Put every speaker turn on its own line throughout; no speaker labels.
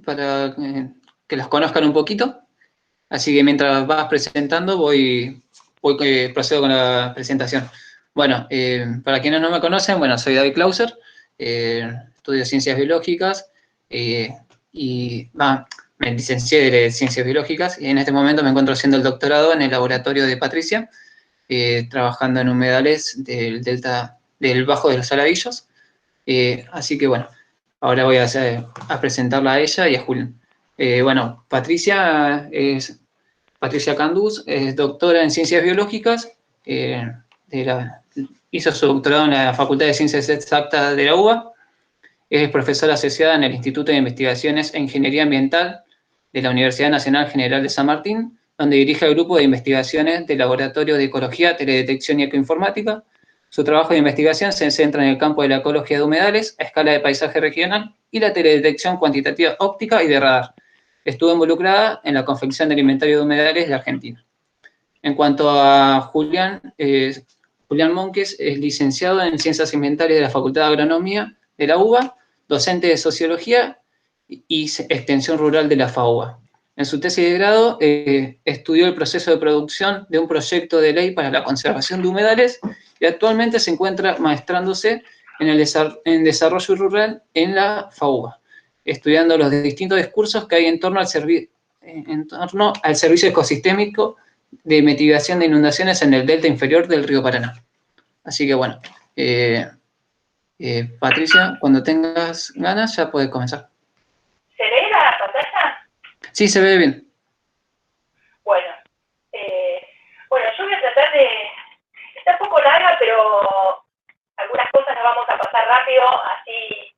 para que las conozcan un poquito. Así que mientras vas presentando, procedo con la presentación. Bueno, para quienes no me conocen, bueno, soy David Clauser, estudio Ciencias Biológicas me licencié de Ciencias Biológicas y en este momento me encuentro haciendo el doctorado en el laboratorio de Patricia, trabajando en humedales del Bajo de los Saladillos. Así que bueno, ahora voy a presentarla a ella y a Julián. Bueno, Patricia Candús es doctora en Ciencias Biológicas, hizo su doctorado en la Facultad de Ciencias Exactas de la UBA, es profesora asociada en el Instituto de Investigaciones e Ingeniería Ambiental de la Universidad Nacional General de San Martín, donde dirige el grupo de investigaciones del Laboratorio de Ecología, Teledetección y Ecoinformática. Su trabajo de investigación se centra en el campo de la ecología de humedales a escala de paisaje regional y la teledetección cuantitativa óptica y de radar. Estuvo involucrada en la confección de inventario de humedales de Argentina. En cuanto a Julián, Julián Monques es licenciado en Ciencias Ambientales de la Facultad de Agronomía de la UBA, docente de Sociología y Extensión Rural de la FAUBA. En su tesis de grado estudió el proceso de producción de un proyecto de ley para la conservación de humedales y actualmente se encuentra maestrándose en desarrollo rural en la FAUBA, estudiando los distintos discursos que hay en torno al servicio ecosistémico de mitigación de inundaciones en el delta inferior del río Paraná. Así que bueno, Patricia, cuando tengas ganas ya puedes comenzar.
¿Se ve la pantalla?
Sí, se ve bien.
Bueno, yo voy a tratar de... Está un poco larga, pero algunas cosas las vamos a pasar rápido, así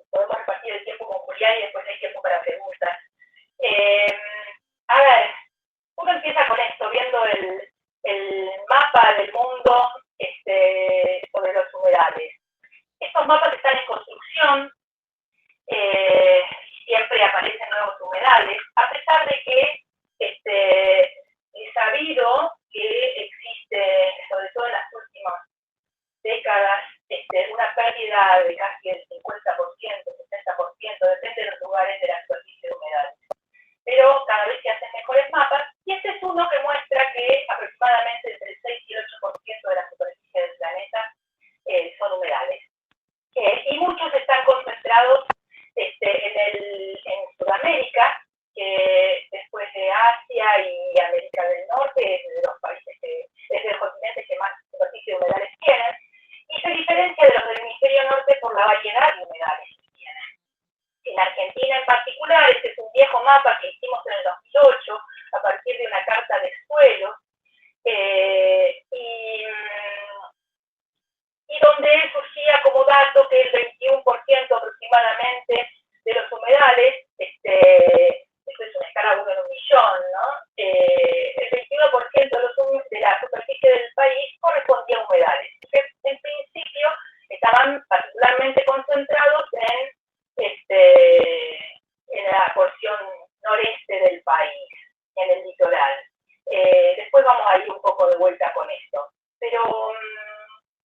podemos repartir el tiempo con Julián y después hay tiempo para preguntas. A ver, uno empieza con esto, viendo el mapa del mundo sobre los humedales. Estos mapas están en construcción, siempre aparecen nuevos humedales, a pesar de que he sabido que existe, sobre todo en las últimas décadas, una pérdida de casi el 50%, 60%, depende de los lugares de la superficie de humedales. Pero cada vez se hacen mejores mapas, y este es uno que muestra que aproximadamente entre el 6 y el 8% de la superficie del planeta son humedales. Y muchos están concentrados en Sudamérica, que después de Asia y América del Norte es de los países es de los continentes que más superficie de humedales tienen, y se diferencia de los del hemisferio norte por la variedad de humedales que tienen. En Argentina en particular, este es un viejo mapa que hicimos en el 2008 a partir de una carta de suelo, y donde surgía como dato que el 21% aproximadamente de los humedales, esto es una escala 1 en 1 millón, ¿no? El 21% de la superficie del país correspondía a humedales, que en principio estaban particularmente concentrados en la porción noreste del país, en el litoral. Después vamos a ir un poco de vuelta con esto. Pero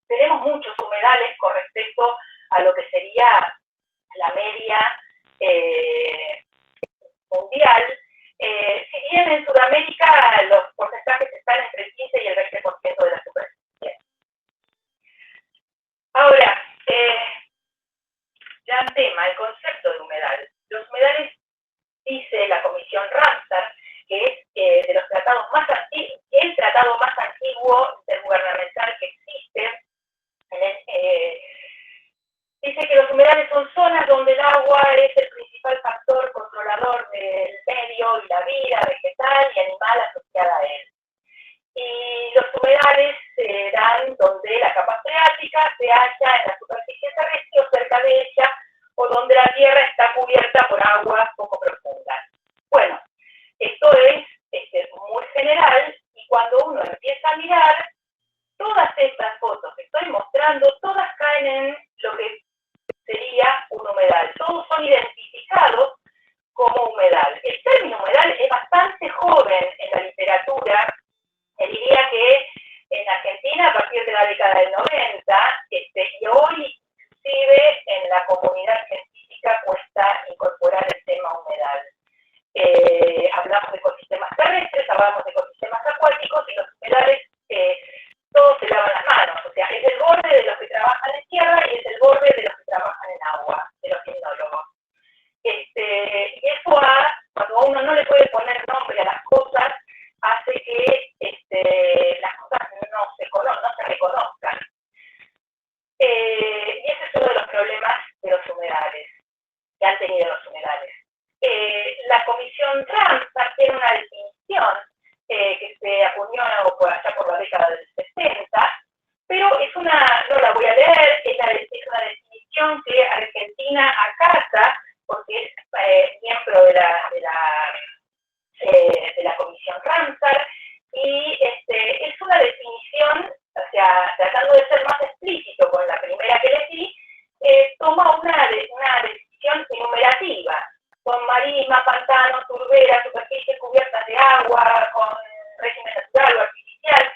tenemos muchos humedales con respecto a lo que sería la media mundial. Si bien en Sudamérica los porcentajes están entre el 15 y el 20% de la superficie. Ahora, gran tema, el concepto de humedal. Los humedales, dice la Comisión Ramsar, que es de los tratados más antiguos, el tratado más antiguo intergubernamental que existe. Dice que los humedales son zonas donde el agua es el principal factor controlador del medio y la vida vegetal y animal asociada a él. Y los humedales se dan donde la capa freática se halla en la superficie terrestre o cerca de ella, o donde la tierra está cubierta por aguas poco profundas. Bueno, esto es muy general, y cuando uno empieza a mirar, todas estas fotos que estoy mostrando, todas caen en lo que sería un humedal. Todos son identificados como humedal. El término humedal es bastante joven en la literatura. Diría que en Argentina a partir de la década del 90, y hoy inclusive en la comunidad científica cuesta los humedales. La Comisión Ramsar tiene una definición que se acuñó por allá por la década del 60, pero es una, no la voy a leer, es una definición que Argentina acata porque es miembro de la Comisión Ramsar, y es una definición, o sea, tratando de ser más explícito con la primera que les di, toma una definición enumerativa, con marisma, pantanos, turberas, superficies cubiertas de agua, con régimen natural o artificial.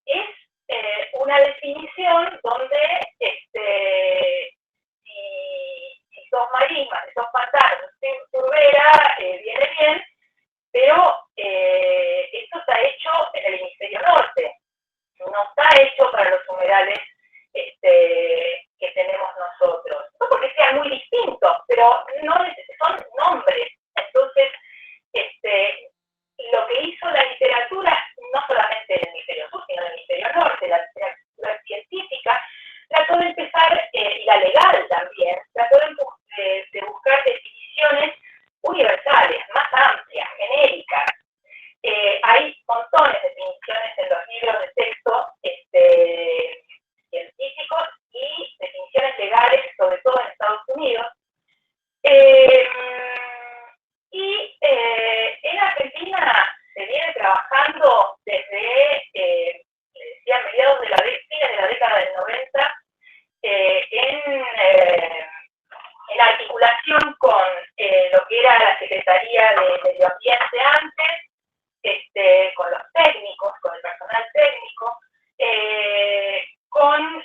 Es una definición donde si sos marisma, si sos pantanos, si sos turbera, viene bien, pero esto está hecho en el hemisferio norte, no está hecho para los humedales que tenemos nosotros. No porque sean muy distintos, pero no son nombres. Entonces, lo que hizo la literatura, no solamente del hemisferio sur, sino del hemisferio norte, la literatura científica, trató de empezar, y la legal también, trató de buscar definiciones universales, más amplias, genéricas. Hay montones de definiciones en los libros de texto científicos y definiciones legales, sobre todo en Estados Unidos. Y en Argentina se viene trabajando desde, decía, mediados de la década del 90, en articulación con lo que era la Secretaría de Medio Ambiente antes, con los técnicos, con el personal técnico, con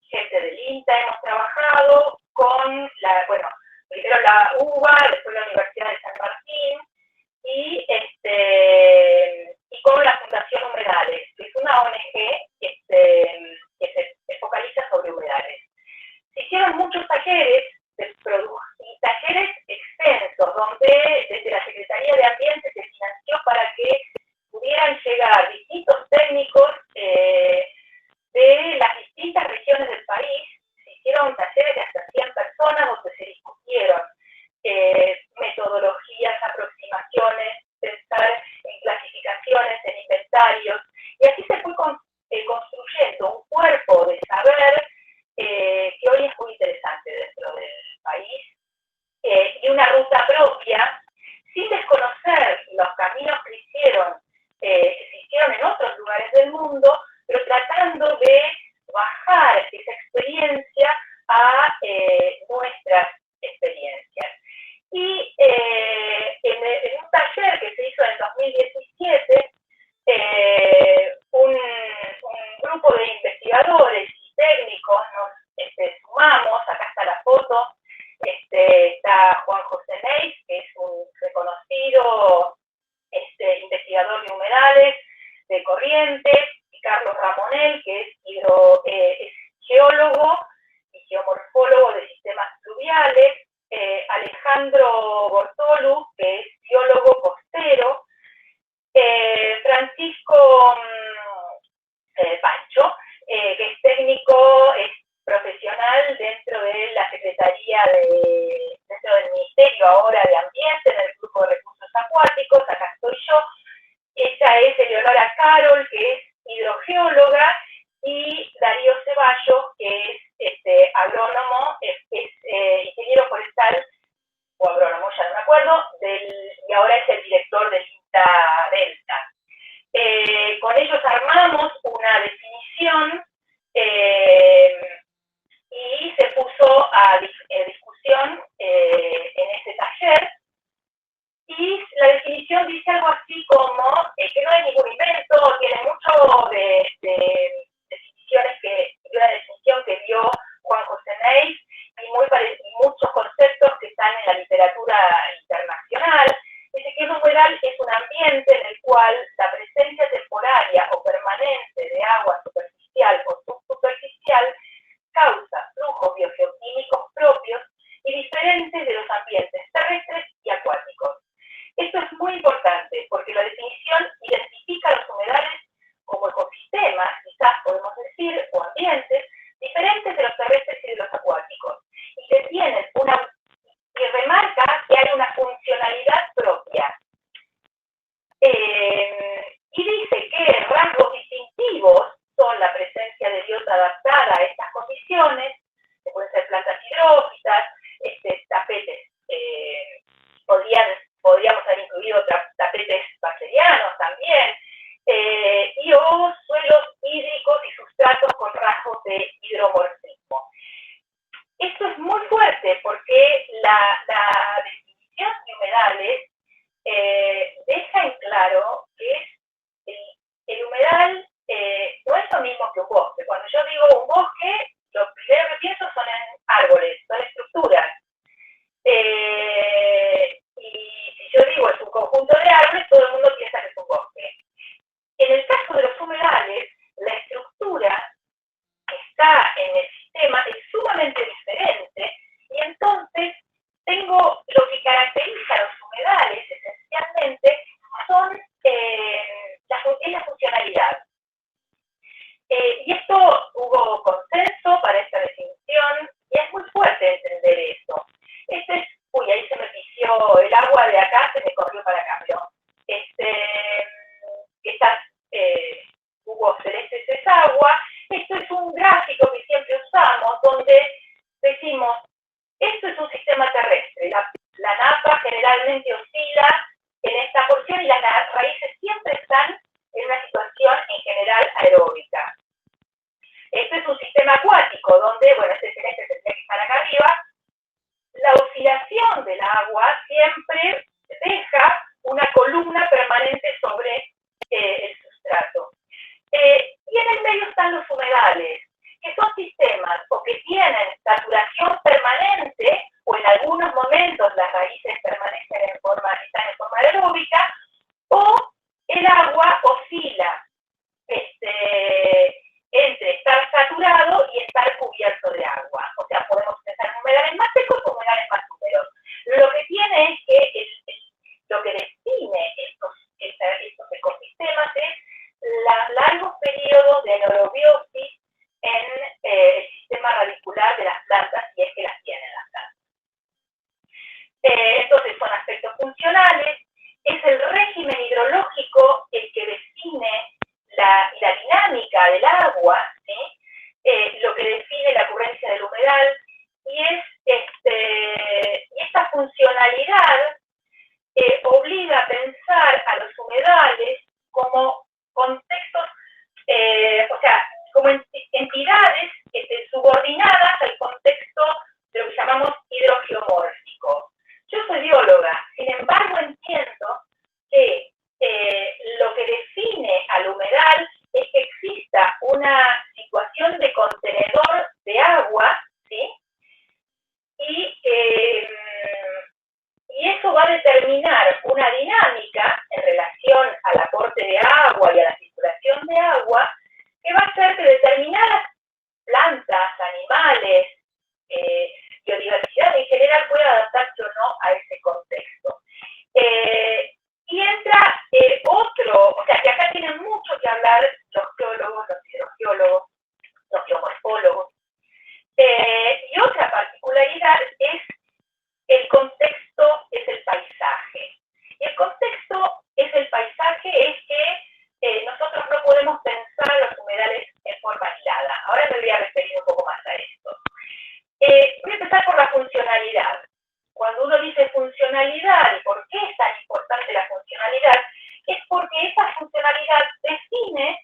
gente del INTA hemos trabajado, con primero la UBA, después la Universidad de San Martín, y con la Fundación Humedales, que es una ONG que se focaliza sobre humedales. Se hicieron muchos talleres y talleres extensos, donde desde la Secretaría de Ambiente se financió para que pudieran llegar distintos técnicos de las distintas regiones del país. Se hicieron talleres de hasta 100 personas donde se discutieron metodologías, aproximaciones, pensar en clasificaciones, en inventarios, y así se fue construyendo un cuerpo de saber que hoy es muy interesante dentro del país, y una ruta propia, sin desconocer los caminos que se hicieron en otros lugares del mundo, pero tratando de bajar esa experiencia a nuestras experiencias. Y en un taller que se hizo en 2017, un grupo de investigadores y técnicos nos sumamos. Acá está la foto, está Juan José Neis, que es un reconocido investigador de humedales, de corrientes, y Carlos Ramonel, que es geólogo y geomorfólogo de sistemas fluviales, Alejandro Bortolu, que es biólogo costero, Francisco Pancho, que es técnico, es profesional dentro de la Secretaría dentro del Ministerio ahora de Ambiente, en el Grupo de Recursos Acuáticos. Acá estoy yo. Ella es Eleonora Carol, que es hidrogeóloga, y Darío Ceballos, que es agrónomo, es ingeniero forestal, o agrónomo, ya no me acuerdo, y ahora es el director del INTA Delta. Con ellos armamos una definición y se puso a discusión en ese taller, y la definición dice algo así como que no hay ningún invento, tiene mucho de definiciones de una definición que dio Juan José Neis, y muchos conceptos que están en la literatura internacional. Dice que un humedal es un ambiente en el cual la presencia temporaria o permanente de agua superficial o subsuperficial causa flujos biogeoquímicos propios y diferentes de los ambientes terrestres y acuáticos. Esto es muy importante porque la definición identifica los humedales como ecosistemas, quizás podemos decir, o ambientes diferentes de los terrestres y de los acuáticos. fuerte porque la definición de humedales deja en claro que el humedal no es lo mismo que un bosque. Cuando yo digo un bosque, lo primero que pienso son en árboles, son estructuras. Y si yo digo es un conjunto de árboles, todo el mundo piensa que es un bosque. En el caso de los humedales, la estructura que está en el sistema es sumamente diferente y entonces tengo lo que caracteriza a los humedales esencialmente son la funcionalidad. Y esto hubo consenso para esta definición y es muy fuerte entender eso. Ahí se me pisió el agua de acá, se me corrió para acá, pero estas jugos celestes es agua. Esto es un gráfico que siempre usamos donde decimos, esto es un sistema terrestre, la napa generalmente oscila en esta porción y las raíces siempre están en una situación en general aeróbica. Esto es un sistema acuático donde, bueno, este celeste tendría que estar acá arriba. La oscilación del agua siempre deja una columna permanente sobre el sustrato. Y en el medio están los humedales, que son sistemas o que tienen saturación permanente o en algunos momentos las raíces permanecen están en forma aeróbica o el agua oscila entre estar saturado y estar cubierto de agua. O sea, podemos pensar en humedales más secos o humedales más húmedos. Lo que tiene es que lo que define estos ecosistemas es largos periodos de anaerobiosis en el sistema radicular de las plantas, si es que las tienen las plantas. Entonces son aspectos funcionales, es el régimen hidrológico el que define la dinámica del agua, ¿sí? Lo que define la ocurrencia del humedal, y esta funcionalidad obliga a pensar a los humedales como contextos, o sea, como entidades subordinadas al contexto de lo que llamamos hidrogeomórfico. Yo soy bióloga, sin embargo entiendo que lo que define al humedal es que exista una situación de contenedor de agua, ¿sí? Y eso va a determinar una dinámica en relación al aporte de agua y a la circulación de agua que va a hacer que determinadas plantas, animales, biodiversidad en general pueda adaptarse o no a ese contexto. Y entra o sea, que acá tienen mucho que hablar los geólogos, los hidrogeólogos, los geomorfólogos. Y otra particularidad es el contexto, es el paisaje. El contexto es el paisaje, es que nosotros no podemos pensar los humedales en forma aislada. Ahora me voy a referir un poco más a esto. Voy a empezar por la funcionalidad. Cuando uno dice funcionalidad, ¿y por qué es tan importante la funcionalidad? Es porque esa funcionalidad define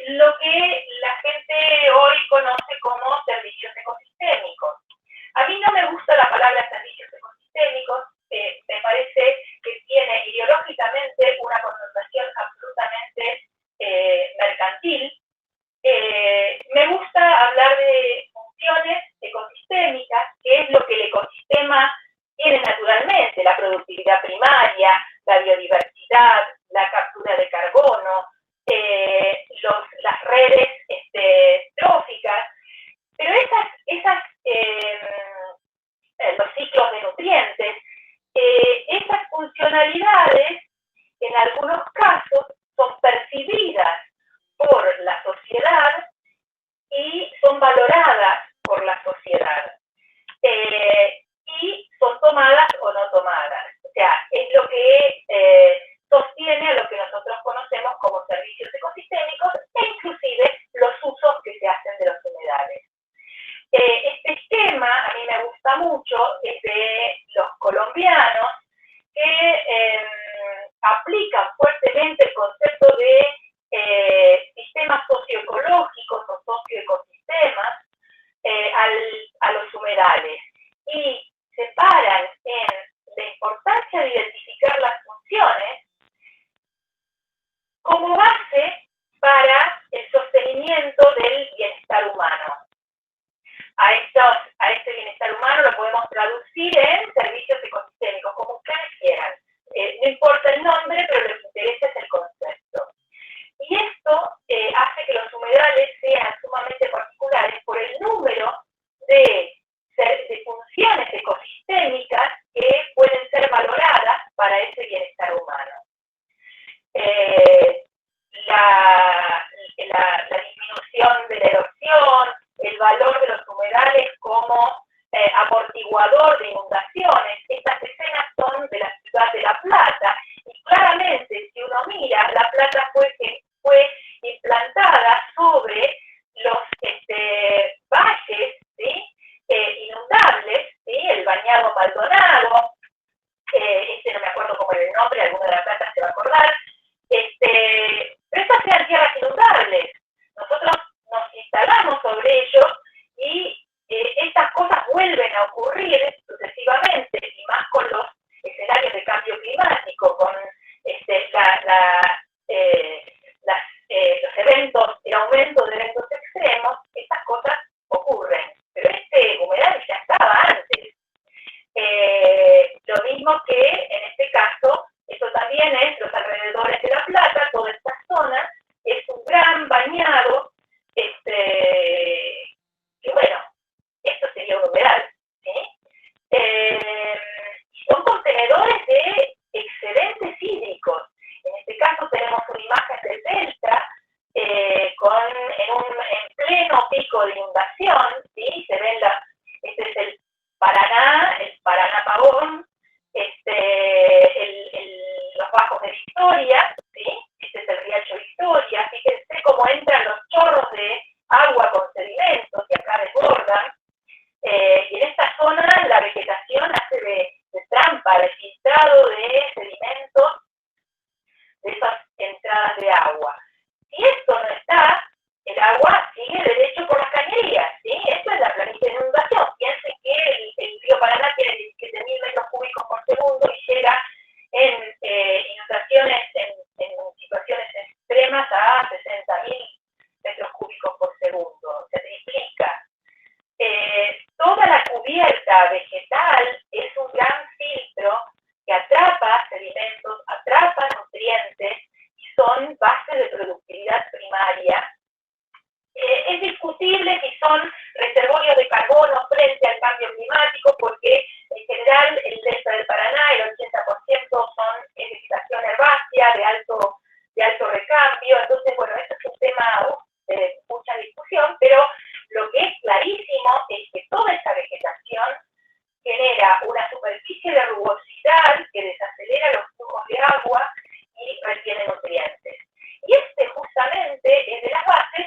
lo que la gente hoy conoce como servicios ecosistémicos. A mí no me gusta la palabra servicios ecosistémicos, me parece que tiene ideológicamente una connotación absolutamente mercantil. Me gusta hablar de funciones ecosistémicas, que es lo que el ecosistema tiene naturalmente, la productividad primaria, la biodiversidad, la captura de carbono, las redes tróficas, pero los ciclos de nutrientes, esas funcionalidades en algunos casos son percibidas por la sociedad y son valoradas por la sociedad. Y son tomadas o no tomadas. O sea, es lo que sostiene a lo que nosotros conocemos como servicios ecosistémicos e inclusive los usos que se hacen de los humedales. Este esquema a mí me gusta mucho, es de los colombianos que aplican fuertemente el concepto de sistemas socioecológicos o socioecosistemas a los humedales. y se paran en la importancia de identificar las funciones como base para el sostenimiento del bienestar humano. A este bienestar humano lo podemos traducir en servicios ecosistémicos, como ustedes quieran. No importa el nombre, pero lo que interesa es el concepto. Y esto hace que los humedales sean sumamente particulares por el número de funciones ecosistémicas que pueden ser valoradas para ese bienestar humano. La disminución de la erosión, el valor de los humedales como amortiguador de inundaciones. Estas escenas son de la ciudad de La Plata, y claramente si uno mira, La Plata fue implantada sobre los valles, ¿sí? Inundables, ¿sí? El Bañado Maldonado, no me acuerdo cómo era el nombre, alguno de La Plata se va a acordar. Pero estas eran tierras inundables. Nosotros nos instalamos sobre ellos y estas cosas vuelven a ocurrir sucesivamente, y más con los escenarios de cambio climático, con los eventos, el aumento de eventos extremos. Estas cosas ocurren. Pero este humedal ya estaba antes. Lo mismo que en este caso, eso también es los alrededores de La Plata, toda esta zona es un gran bañado, que bueno, esto sería un humedal, ¿sí? Son contenedores de excedentes hídricos. En este caso tenemos una imagen del delta en pleno pico de inundación, ¿sí? Se ven este es el Paraná Pavón, los bajos de Victoria, ¿sí? Este es el riacho Victoria. Fíjense cómo entran los chorros de agua con sedimentos y acá desbordan. Y en esta zona la vegetación hace de trampa, de filtrado de sedimentos de esas entradas de agua. Si esto no está, el agua sigue derecho por las cañerías, ¿sí? Esto es la planicie de inundación. Piensen que el río Paraná tiene 17.000 metros cúbicos por segundo y llega en inundaciones, en situaciones extremas, a 60.000 metros cúbicos por segundo. Se triplica. Toda la cubierta vegetal es un gran filtro que atrapa sedimentos, atrapa nutrientes y son bases de productividad primaria. Es discutible si son reservorios de carbono frente al cambio climático, porque en general el delta del Paraná, el 80% es vegetación herbácea de alto recambio. Entonces, bueno, este es un tema de mucha discusión, pero lo que es clarísimo es que toda esta vegetación genera una superficie de rugosidad que desacelera los flujos de agua y retiene nutrientes. Y justamente es de las bases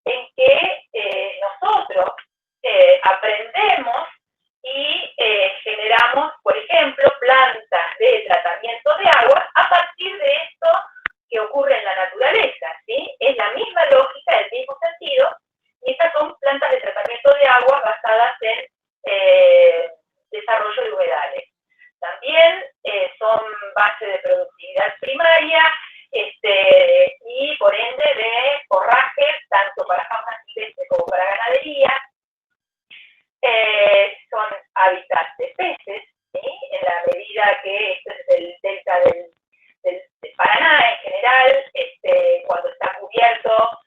en que nosotros aprendemos y generamos, por ejemplo, plantas de tratamiento de agua a partir de esto que ocurre en la naturaleza, ¿sí? Es la misma lógica, el mismo sentido, y estas son plantas de tratamiento de agua basadas en desarrollo de humedales. También son base de productividad primaria, y por ende de forrajes, tanto para fauna silvestre como para ganadería. Son hábitats de peces, ¿sí? En la medida que esto es el delta del Paraná en general, cuando está cubierto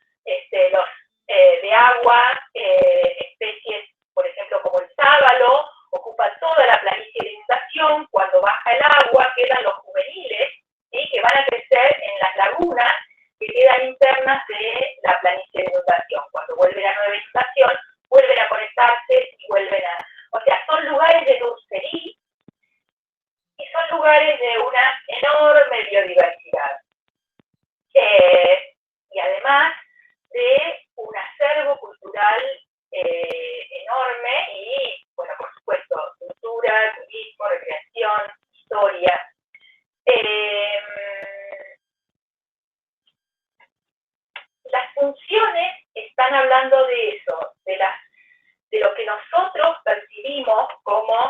los de agua, especies, por ejemplo, como el sábalo, ocupan toda la planicie de inundación. Cuando baja el agua, quedan los juveniles, ¿sí? Que van a crecer en las lagunas que quedan internas de la planicie de inundación. Cuando vuelve la nueva inundación, vuelven a conectarse y vuelven a... O sea, son lugares de dulcería y son lugares de una enorme biodiversidad. Y además de un acervo cultural enorme y, bueno, por supuesto, cultura, turismo, recreación, historia. Las funciones están hablando de eso, de lo que nosotros percibimos como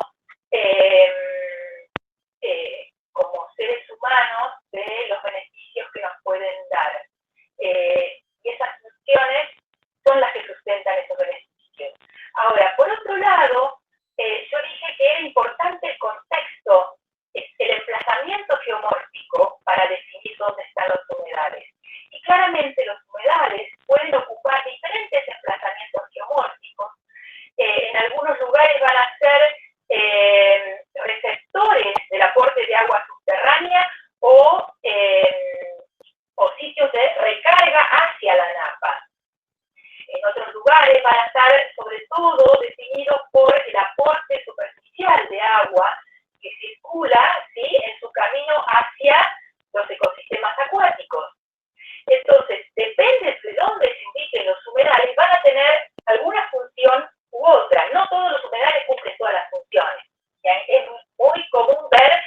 humedales van a ser receptores del aporte de agua subterránea o sitios de recarga hacia la napa. En otros lugares van a estar sobre todo definidos por el aporte superficial de agua que circula, ¿sí?, en su camino hacia los ecosistemas acuáticos. Entonces, depende de dónde se ubiquen los humedales, van a tener alguna función u otra. No todos los humedales cumplen todas las funciones. Es muy común ver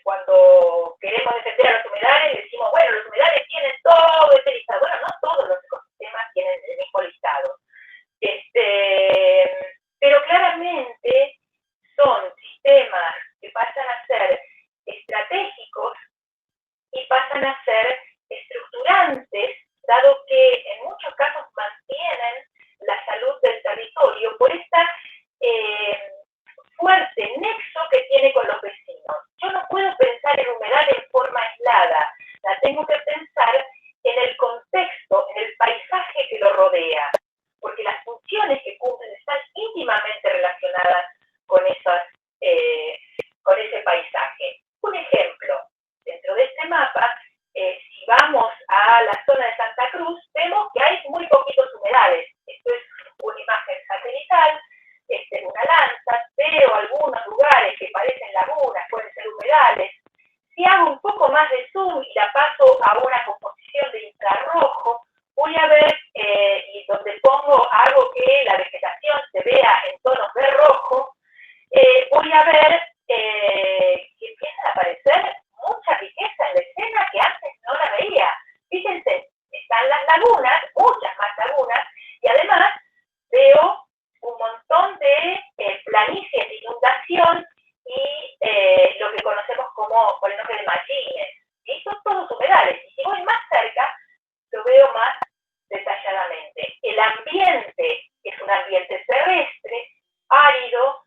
cuando queremos defender a los humedales, decimos, bueno, los humedales tienen todo este listado. Bueno, no todos los ecosistemas tienen el mismo listado. Pero claramente son sistemas que pasan a ser estratégicos y pasan a ser estructurantes, dado que en muchos casos mantienen la salud del territorio por esta fuerte nexo que tiene con los vecinos. Yo no puedo pensar en humedad en forma aislada, la tengo que pensar en el contexto, en el paisaje que lo rodea, porque las funciones que cumplen están íntimamente relacionadas con ese paisaje. Un ejemplo, dentro de este mapa, si vamos a la zona de Santa Cruz, vemos que hay muy poquitos humedales. Esto es una imagen satelital, una lanza, veo algunos lugares que parecen lagunas, pueden ser humedales. Si hago un poco más de zoom y la paso a una composición de infrarrojo, voy a ver, y donde hago que la vegetación se vea en tonos de rojo, voy a ver que empiezan a aparecer mucha riqueza en la escena que antes no la veía. Fíjense, están las lagunas, muchas más lagunas, y además veo un montón de planicies de inundación y lo que conocemos como, por el nombre de mallines. ¿Sí? Son todos humedales. Y si voy más cerca, lo veo más detalladamente. El ambiente es un ambiente terrestre, árido,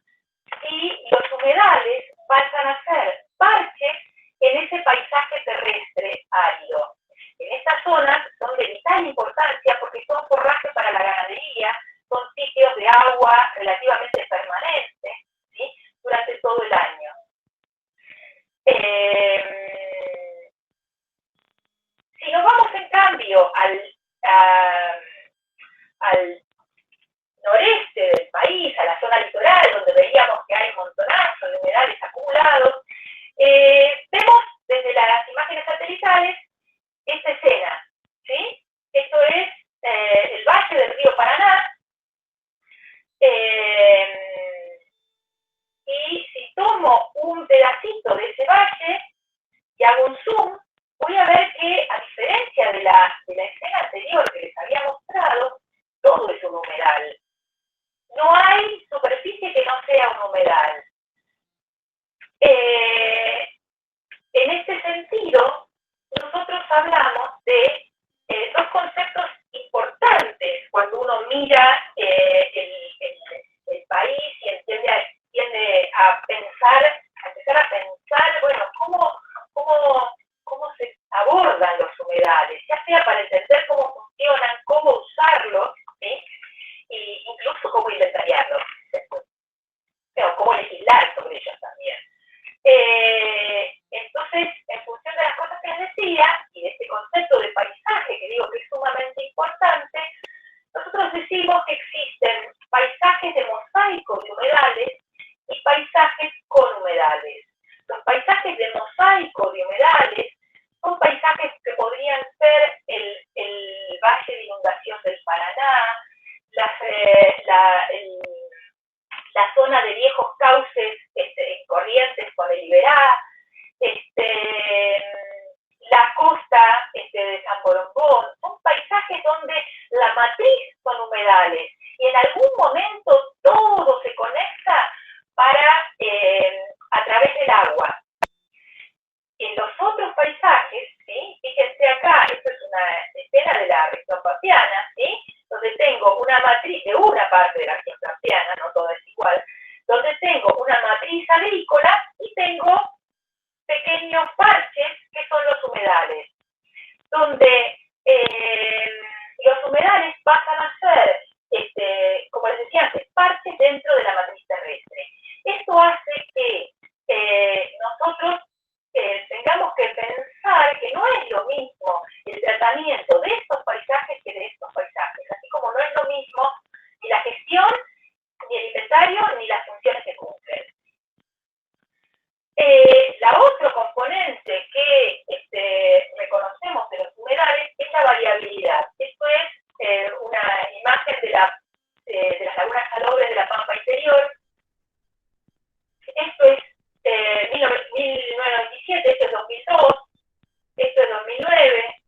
y los humedales pasan a ser parches en ese paisaje terrestre árido. En estas zonas son de vital importancia porque son forraje para la ganadería, son sitios de agua relativamente permanentes, ¿sí?, durante todo el año. Si nos vamos en cambio al noreste del país, a la zona litoral, donde veíamos que hay un montonazo de humedales acumulados, vemos desde las imágenes satelitales esta escena, ¿sí? Esto es el valle del río Paraná, y si tomo un pedacito de ese valle y hago un zoom, voy a ver que, a diferencia de la escena anterior que les había mostrado, todo es un humedal. No hay superficie que no sea un humedal. En este sentido, nosotros hablamos de dos conceptos importantes cuando uno mira el país y tiende a empezar a pensar, bueno, cómo se abordan los humedales, ya sea para entender cómo funcionan, cómo usarlos, ¿sí?, e incluso cómo inventariarlos, pero cómo legislar sobre ellos también. Entonces, en función de las cosas que les decía, y de este concepto de paisaje, que digo que es sumamente importante, nosotros decimos que existen paisajes de mosaico de humedales y paisajes con humedales. Los paisajes de mosaico de humedales son paisajes que podrían ser el valle de inundación del Paraná, la zona de viejos cauces corrientes con el Iberá, la costa de San Borondón. Son paisajes donde la matriz son humedales y en algún momento todo se conecta a través del agua. En los otros paisajes, ¿sí?, fíjense acá, esto es una escena de la región pampeana, ¿sí?, donde tengo una matriz de una parte de la región pampeana, no todo es igual, donde tengo una matriz agrícola y tengo pequeños parches que son los humedales, donde los humedales pasan a ser, como les decía dentro de la matriz terrestre. Esto hace que nosotros tengamos que pensar que no es lo mismo el tratamiento de estos paisajes que de estos paisajes, así como no es lo mismo ni la gestión, ni el inventario, ni las funciones que cumplen. La otro componente que reconocemos de los humedales es la variabilidad. Esto es una imagen de las lagunas salobres de la Pampa Interior. Esto es 1997, esto es 2002, esto es 2009,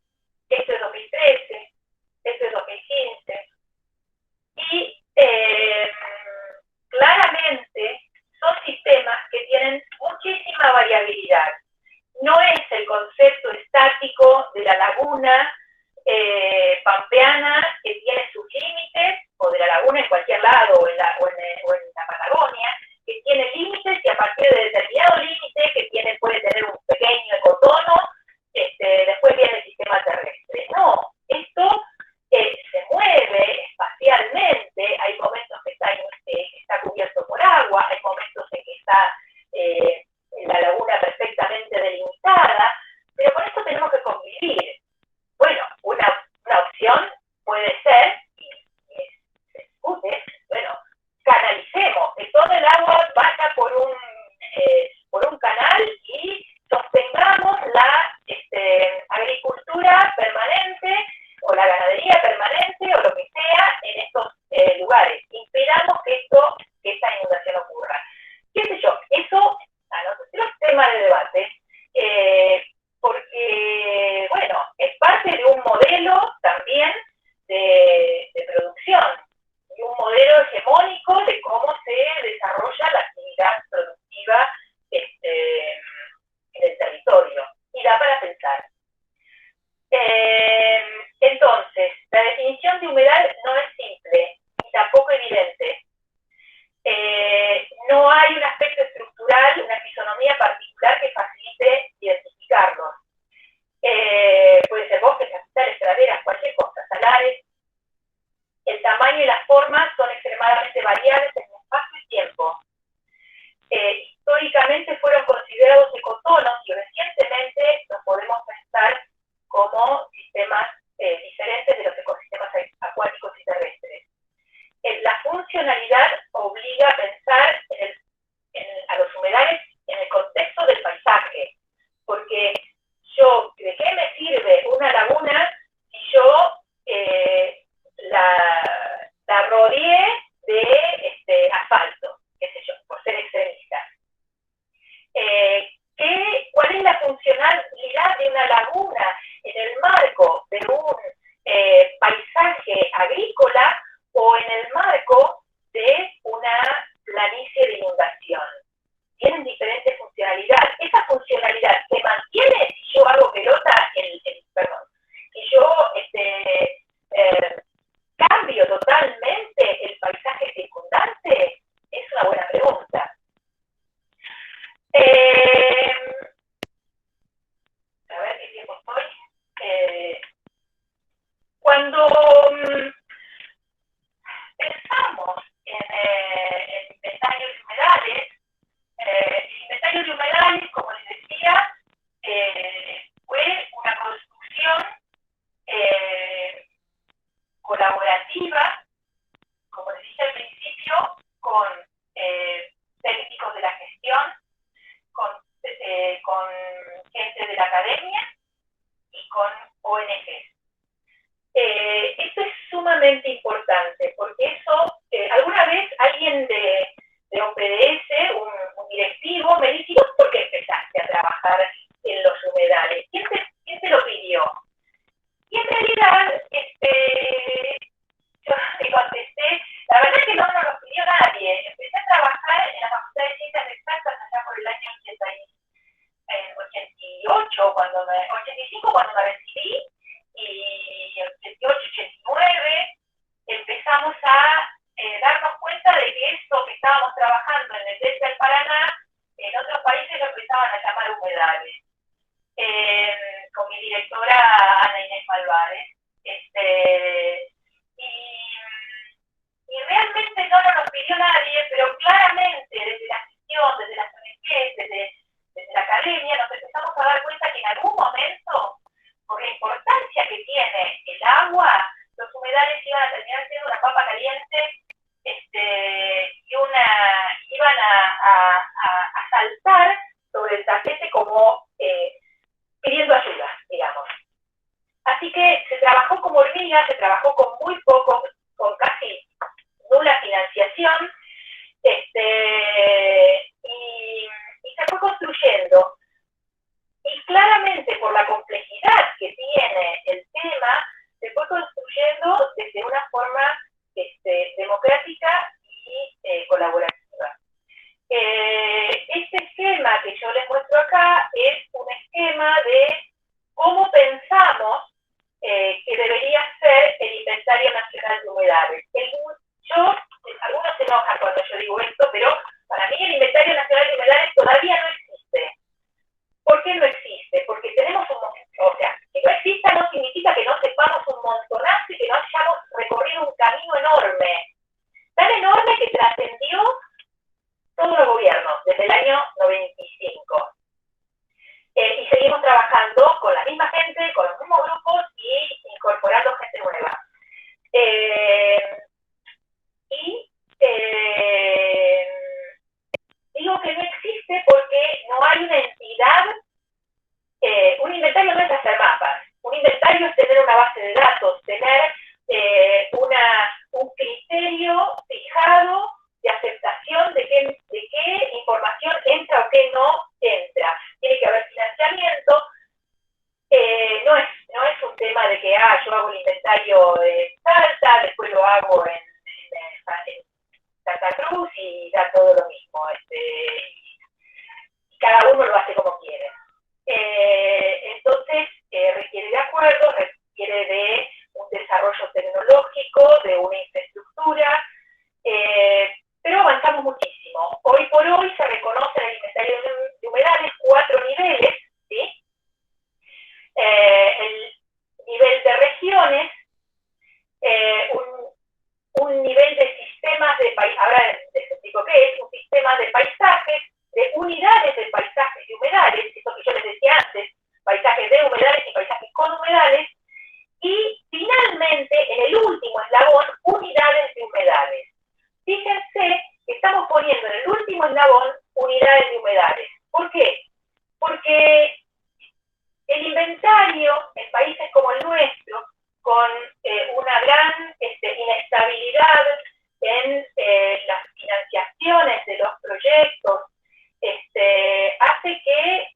esto es 2013, esto es 2015. Y claramente son sistemas que tienen muchísima variabilidad. No es el concepto estático de la laguna pampeana que tiene sus límites, o de la laguna en cualquier lado, o en la Patagonia, que tiene límites y a partir de determinado límite que puede tener un pequeño ecotono, después viene el sistema terrestre. No, esto se mueve espacialmente, hay momentos que está cubierto por agua, hay momentos en que está la laguna perfectamente delimitada, pero con esto tenemos que convivir. Bueno, una opción puede ser, y se discute, bueno, canalicemos, que todo el agua vaya por un canal y sostengamos la agricultura permanente o la ganadería permanente o lo que sea en estos lugares. Impidamos que esta inundación ocurra. ¿Qué sé yo? Eso a nosotros es tema de debate, porque, bueno, es parte de un modelo también de producción, y un modelo hegemónico de cómo se desarrolla la actividad productiva en el territorio. Y da para pensar. Entonces, la definición de humedal no es simple y tampoco evidente. No hay un aspecto estructural, una fisonomía particular que facilite identificarlos. Puede ser bosques, cafetales, praderas, cualquier cosa, salares. El tamaño y las formas son extremadamente variables en espacio y tiempo. Históricamente fueron considerados ecotonos y recientemente los podemos pensar como sistemas diferentes de los ecosistemas acuáticos y terrestres. La funcionalidad obliga a pensar a los humedales en el contexto del paisaje, porque ¿de qué me sirve una laguna si yo la rodeé de asfalto, qué sé yo, por ser extremista? ¿Cuál es la funcionalidad de una laguna en el marco de un paisaje agrícola o en el marco de una planicie de inundación? Tienen diferentes funcionalidades. Esa funcionalidad se mantiene si yo hago pelota, si yo cambio totalmente el paisaje circundante. Es una buena pregunta. A ver qué tiempo estoy. Cuando pensamos en inventarios de humedales, el inventario de humedales, como les decía, fue una construcción colaborativa, como les dije al principio, con técnicos de la gestión, con gente de la academia y con ONGs. Esto es sumamente importante, porque eso, alguna vez alguien de OPDS, un directivo, me dice: ¿vos por qué empezaste a trabajar en los humedales? ¿Quién te lo pidió? Y en realidad, yo le contesté, la verdad es que no nos lo pidió nadie. Empecé a trabajar en la Facultad de Ciencias Exactas allá por el año 88, 85 cuando me recibí, y 88, 89, empezamos a darnos cuenta de que esto que estábamos trabajando en el delta del Paraná, en otros países lo empezaban a llamar humedales. Con mi directora Ana Inés Malvares. Y realmente no nos lo pidió nadie, trabajando con la misma gente, con los mismos grupos y incorporando gente nueva. Digo que no existe porque no hay una entidad. Un inventario no es hacer mapas, un inventario es tener una base de datos, tener un criterio fijado de aceptación de qué información entra o qué no entra. Tiene que haber financiamiento. No es un tema de que yo hago el inventario de Salta, después lo hago en Santa Cruz y da todo lo mismo. Y cada uno lo hace como quiere. Entonces, requiere de acuerdos, requiere de un desarrollo tecnológico, de una infraestructura, pero avanzamos muchísimo. Hoy por hoy se reconoce en el inventario de humedales 4 niveles, ¿sí? El nivel de regiones, un nivel de sistemas de paisajes, ahora les explico qué es, un sistema de paisajes, de unidades de paisajes y humedales, eso que yo les decía antes, paisajes de humedales y paisajes con humedales, y finalmente, en el último eslabón, unidades de humedales. Fíjense que estamos poniendo en el último eslabón unidades de humedales. ¿Por qué? Porque el inventario en países como el nuestro, con una gran inestabilidad en las financiaciones de los proyectos, hace que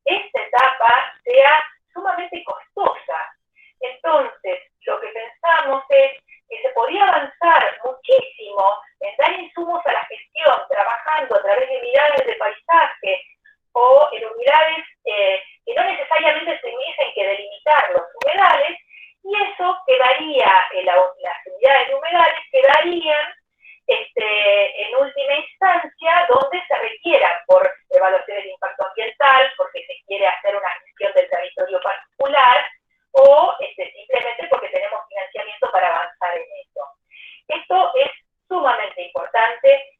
esta etapa sea sumamente costosa. Entonces, lo que pensamos es que se podía avanzar muchísimo en dar insumos a la gestión, trabajando a través de unidades de paisaje o en unidades que no necesariamente tuviesen que delimitar los humedales, y eso quedaría, las unidades de humedales quedarían en última instancia donde se requieran por evaluaciones de impacto ambiental, porque se quiere hacer una gestión del territorio particular, o simplemente porque tenemos financiamiento para avanzar en eso. Esto es sumamente importante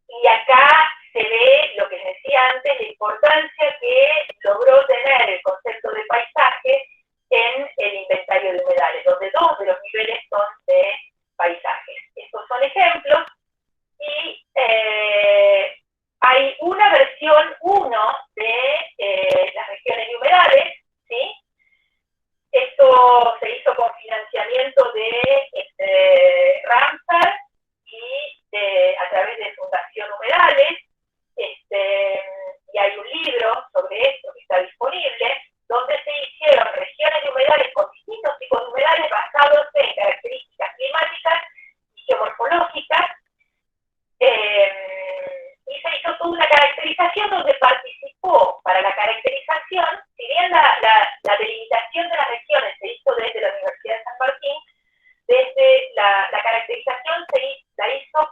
y acá se ve lo que les decía antes, la importancia que logró tener el concepto de paisaje en el inventario de humedales, donde 2 de los niveles son de paisajes. Estos son ejemplos y hay una versión 1 de las regiones de humedales, ¿sí? Esto se hizo con financiamiento de Ramsar y a través de Fundación Humedales, y hay un libro sobre esto que está disponible, donde se hicieron regiones de humedales con distintos tipos de humedales basados en características climáticas y geomorfológicas, y se hizo toda una caracterización donde participó para la caracterización, si bien la delimitación de las regiones se hizo desde la Universidad de San Martín, desde la caracterización la hizo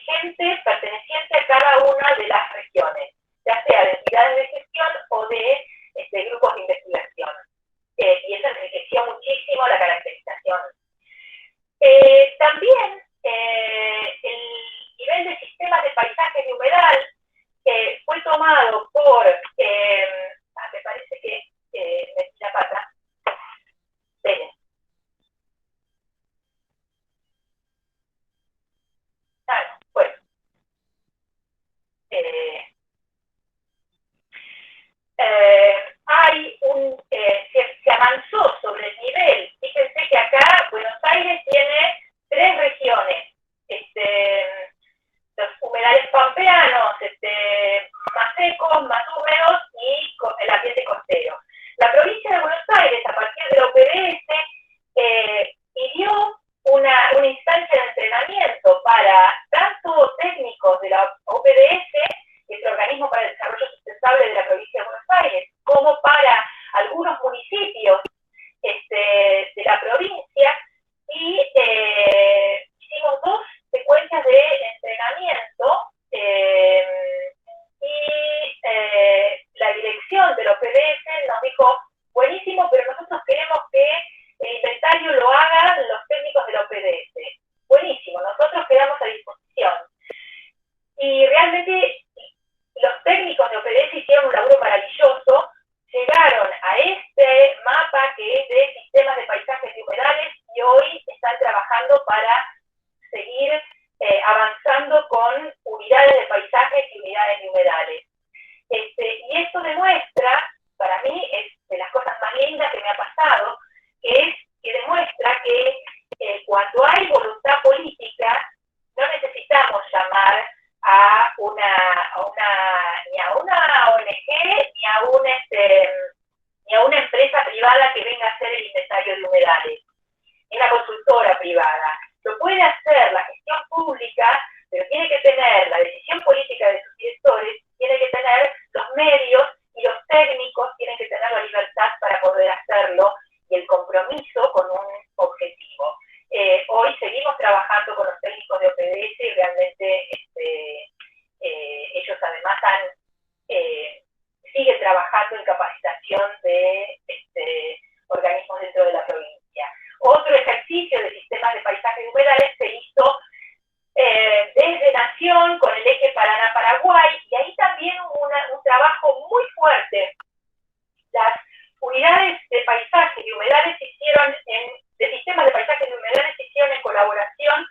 gente perteneciente a cada una de las regiones, ya sea de entidades de gestión o de grupos de investigación. Y eso enriqueció muchísimo la caracterización. También el nivel de sistemas de paisaje de humedal fue tomado por, me parece que metí la pata. Ven. Bueno. Se avanzó sobre el nivel. Fíjense que acá Buenos Aires tiene 3 regiones. Los humedales pampeanos, más secos, más húmedos y el ambiente costero. La provincia de Buenos Aires, a partir de la OPDS, pidió una instancia de entrenamiento para tanto técnicos de la OPDS que para seguir avanzando con unidades de paisajes y unidades de humedales. Y esto demuestra, para mí, es de las cosas más lindas que me ha pasado, que demuestra que cuando hay voluntad política, no necesitamos llamar ni a una ONG ni a una empresa privada que venga a hacer el inventario de humedales, ni una consultora privada. Lo puede hacer la gestión pública, pero tiene que tener la decisión política de sus directores, tiene que tener los medios y los técnicos tienen que tener la libertad para poder hacerlo y el compromiso con un objetivo. Hoy seguimos trabajando con los técnicos de OPDS y realmente ellos además siguen trabajando en capacitación de organismos dentro de la provincia. Otro ejercicio de sistemas de paisajes y humedales se hizo desde Nación con el eje Paraná-Paraguay, y ahí también hubo un trabajo muy fuerte. Las unidades de paisajes y humedales de sistemas de paisajes y humedales se hicieron en colaboración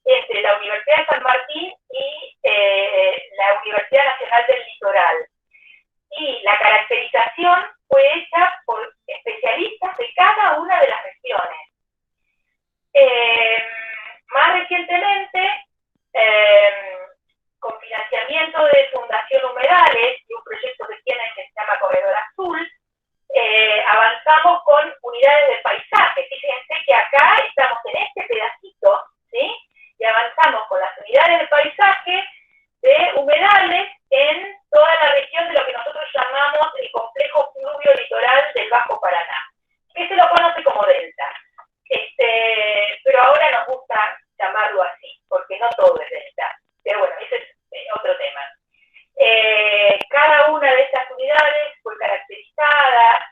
entre la Universidad de San Martín y la Universidad Nacional del Litoral. Y la caracterización fue hecha por especialistas de cada una de las regiones. Más recientemente, con financiamiento de Fundación Humedales y un proyecto que tienen que se llama Corredor Azul, avanzamos con unidades de paisaje. Fíjense que acá estamos en este pedacito, ¿sí? Y avanzamos con las unidades de paisaje de humedales en toda la región de lo que nosotros llamamos el complejo fluvio litoral del Bajo Paraná, que se lo conoce como delta. Pero ahora nos gusta llamarlo así, porque no todo es delta. Pero bueno, ese es otro tema. Cada una de estas unidades fue caracterizada,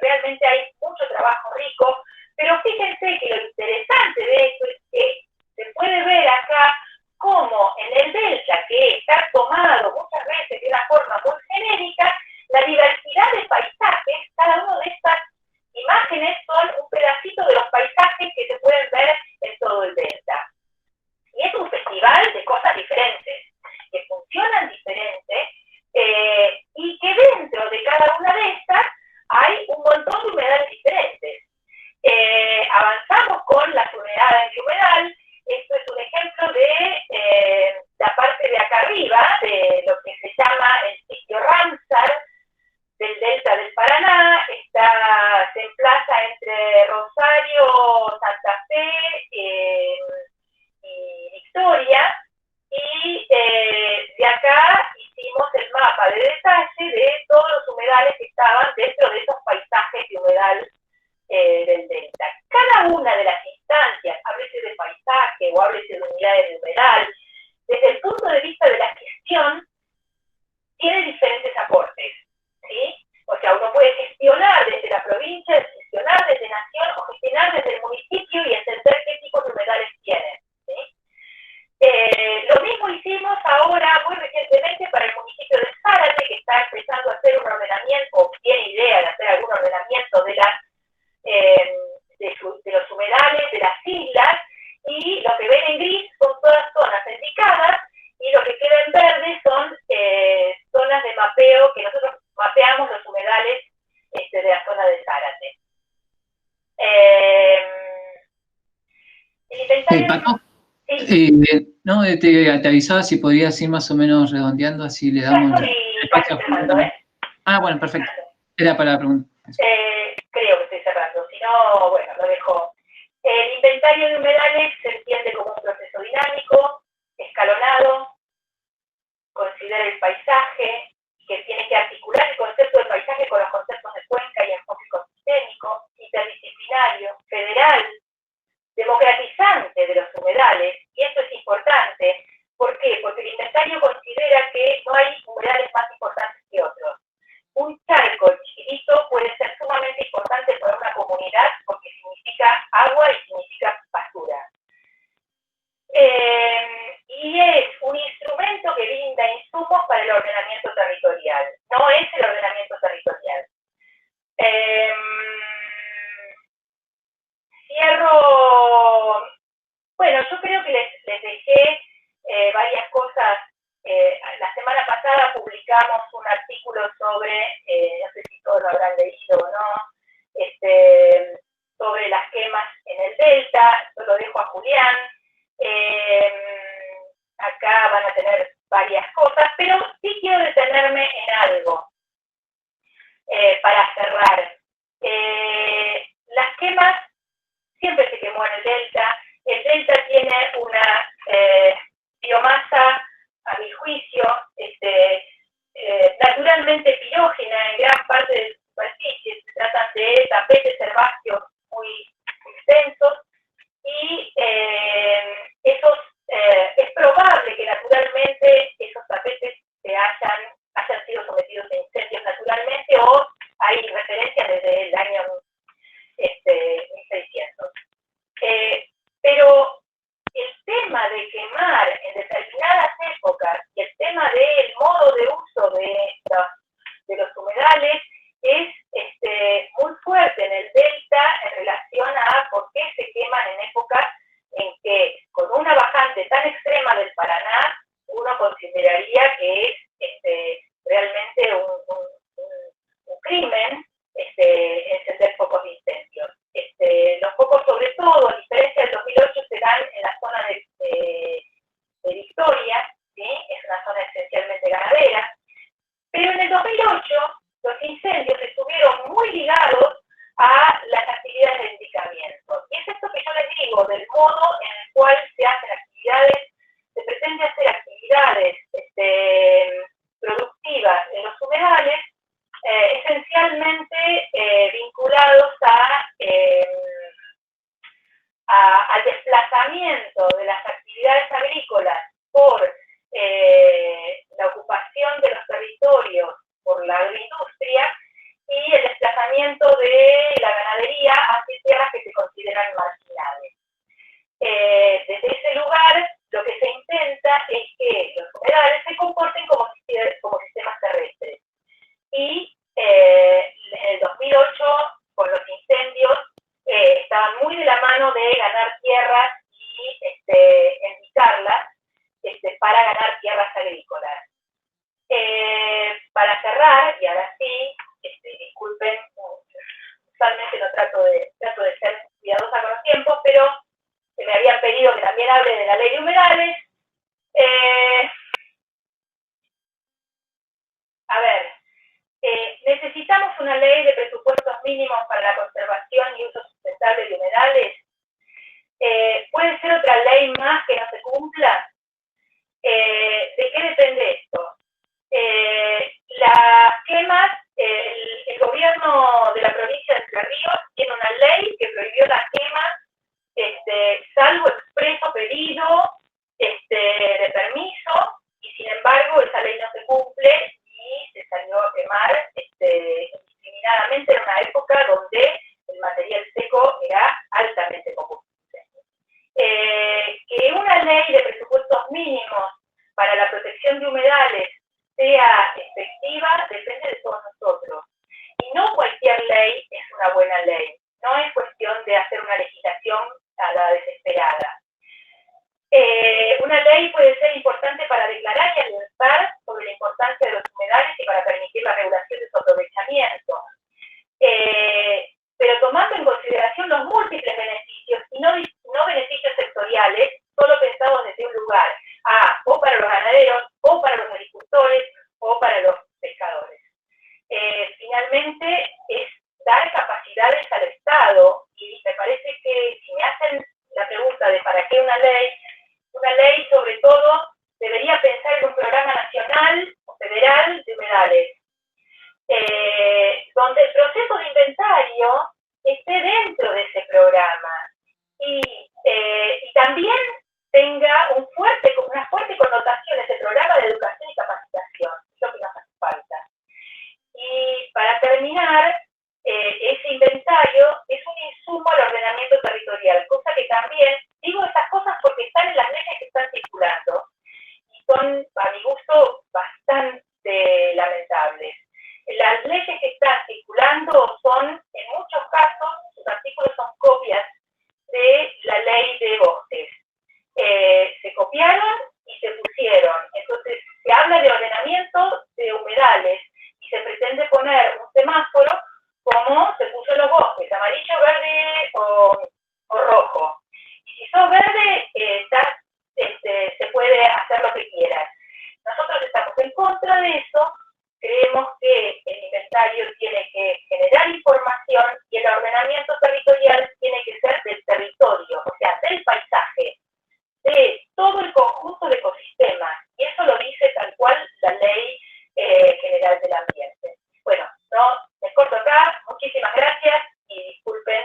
realmente hay mucho trabajo rico, pero fíjense que lo interesante de esto es que se puede ver acá cómo en el delta, que está tomado muchas veces de una forma muy genérica, la diversidad de paisajes, cada una de estas imágenes son un pedacito de los paisajes que se pueden ver en todo el delta. Y es un festival de cosas diferentes, que funcionan diferente, y que dentro de cada una de estas hay un montón de humedales diferentes. Avanzamos con las unidades de humedal. Esto es un ejemplo de la parte de acá arriba, de lo que se llama el sitio Ramsar del delta del Paraná. Se emplaza entre Rosario, Santa Fe y Victoria, y de acá hicimos el mapa de detalle de todos los humedales que estaban dentro de esos paisajes de humedal del delta. Cada una de las instancias, háblese de paisaje o háblese de unidades de humedal, desde el punto de vista de la gestión, tiene diferentes aportes, ¿sí? O sea, uno puede gestionar desde la provincia, gestionar desde Nación o gestionar desde el municipio y entender qué tipos de humedales tienen, ¿sí? Lo mismo hicimos ahora muy recientemente para el municipio de Zárate, que está empezando a hacer un ordenamiento, o tiene idea de hacer algún ordenamiento de los humedales, de las islas, y lo que ven en gris son todas zonas indicadas, y lo que queda en verde son zonas de mapeo, que nosotros mapeamos los humedales de la zona de Zárate. El inventario...
Paco, no, te avisaba si podrías ir más o menos redondeando, así le damos espacio a Juan también. Bueno, perfecto. Era para preguntar.
Creo que estoy cerrando, si no, bueno, lo dejo. El inventario de humedales se entiende como un proceso dinámico, escalonado, considera el paisaje, que tiene que articular el concepto de paisaje con los conceptos de cuenca y enfoque ecosistémico, interdisciplinario, federal, democratizante de los humedales, y esto es importante. ¿Por qué? Porque el inventario considera que no hay humedales más importantes que otros. Un charco chiquitito puede ser sumamente importante para una comunidad porque significa agua y significa basura. Y es un instrumento que brinda insumos para el ordenamiento territorial. No es el ordenamiento territorial. Cierro yo creo que les dejé varias cosas. La semana pasada publicamos un artículo sobre, no sé si todos lo habrán leído o no, sobre las quemas en el Delta. Yo lo dejo a Julián. Acá van a tener varias cosas, pero sí quiero detenerme en algo para cerrar. Las quemas, siempre se quemó en el Delta. El Delta tiene una biomasa, a mi juicio, naturalmente pirógena en gran parte de su superficie. Se tratan de tapetes herbáceos muy extensos y es probable que naturalmente esos tapetes hayan sido sometidos a incendios naturalmente, o hay referencias desde el año 1600. Pero el tema de quemar en determinadas épocas y el tema del modo de uso de los humedales es muy fuerte en el Delta en relación a por qué se queman en épocas en que, con una bajante tan extrema del Paraná, uno consideraría que es realmente un crimen encender focos de incendios. Los focos, sobre todo, a diferencia del 2008, se dan en la zona de Victoria, ¿sí? Es una zona esencialmente ganadera, pero en el 2008 los incendios estuvieron muy ligados a las actividades de indicamiento. Y es esto que yo les digo, del modo en el cual se hacen actividades, se pretende hacer actividades productivas en los humedales, esencialmente vinculados al desplazamiento de las actividades agrícolas por la ocupación de los territorios por la agroindustria y el desplazamiento de la ganadería hacia tierras que se consideran marginales. Desde ese lugar, lo que se intenta es que los humedales se comporten como sistemas terrestres. Y en el 2008, con los incendios, estaban muy de la mano de ganar tierras y indicarlas para ganar tierras agrícolas. Para cerrar, y ahora sí, disculpen, usualmente no trato de ser cuidadosa con los tiempos, pero se me habían pedido que también hable de la ley de humedales. A ver, necesitamos una ley de presupuestos mínimos para la conservación y uso sustentable de humedales. ¿Puede ser otra ley más que no se cumpla? ¿De qué depende esto? Las quemas, el gobierno de la provincia de Entre Ríos tiene una ley que prohibió las quemas, salvo expreso pedido de permiso, y sin embargo esa ley no se cumple y se salió a quemar indiscriminadamente en una época donde el material seco era altamente combustible. Que una ley de presupuestos mínimos para la protección de humedales sea efectiva depende de todos nosotros. Y no cualquier ley es una buena ley. No es cuestión de hacer una legislación a la desesperada. Una ley puede ser importante para declarar y alertar sobre la importancia de los humedales y para permitir la regulación de su aprovechamiento. Pero tomando en consideración los múltiples beneficios y no beneficios sectoriales, solo pensados desde un lugar, o para los ganaderos, o para los agricultores, o para los pescadores. Finalmente, es dar capacidades al Estado, y me parece que si me hacen la pregunta de para qué una ley sobre todo debería pensar en un programa nacional o federal de humedales, donde el proceso de inventario esté dentro de ese programa y también tenga una fuerte connotación ese programa de educación y capacitación, lo que nos hace falta. Y para terminar, ese inventario es un insumo al ordenamiento territorial, cosa que también, digo estas cosas porque están en las leyes que están circulando y son, a mi gusto, bastante lamentables. Las leyes que están circulando son, en muchos casos, sus artículos son copias de la ley de bosques. sos verde, se puede hacer lo que quieras. Nosotros estamos en contra de eso, creemos que el inventario tiene que generar información y el ordenamiento territorial tiene que ser del territorio, o sea, del paisaje, de todo el conjunto de ecosistemas, y eso lo dice tal cual la Ley General del Ambiente. Bueno, no, me corto acá, muchísimas gracias y disculpen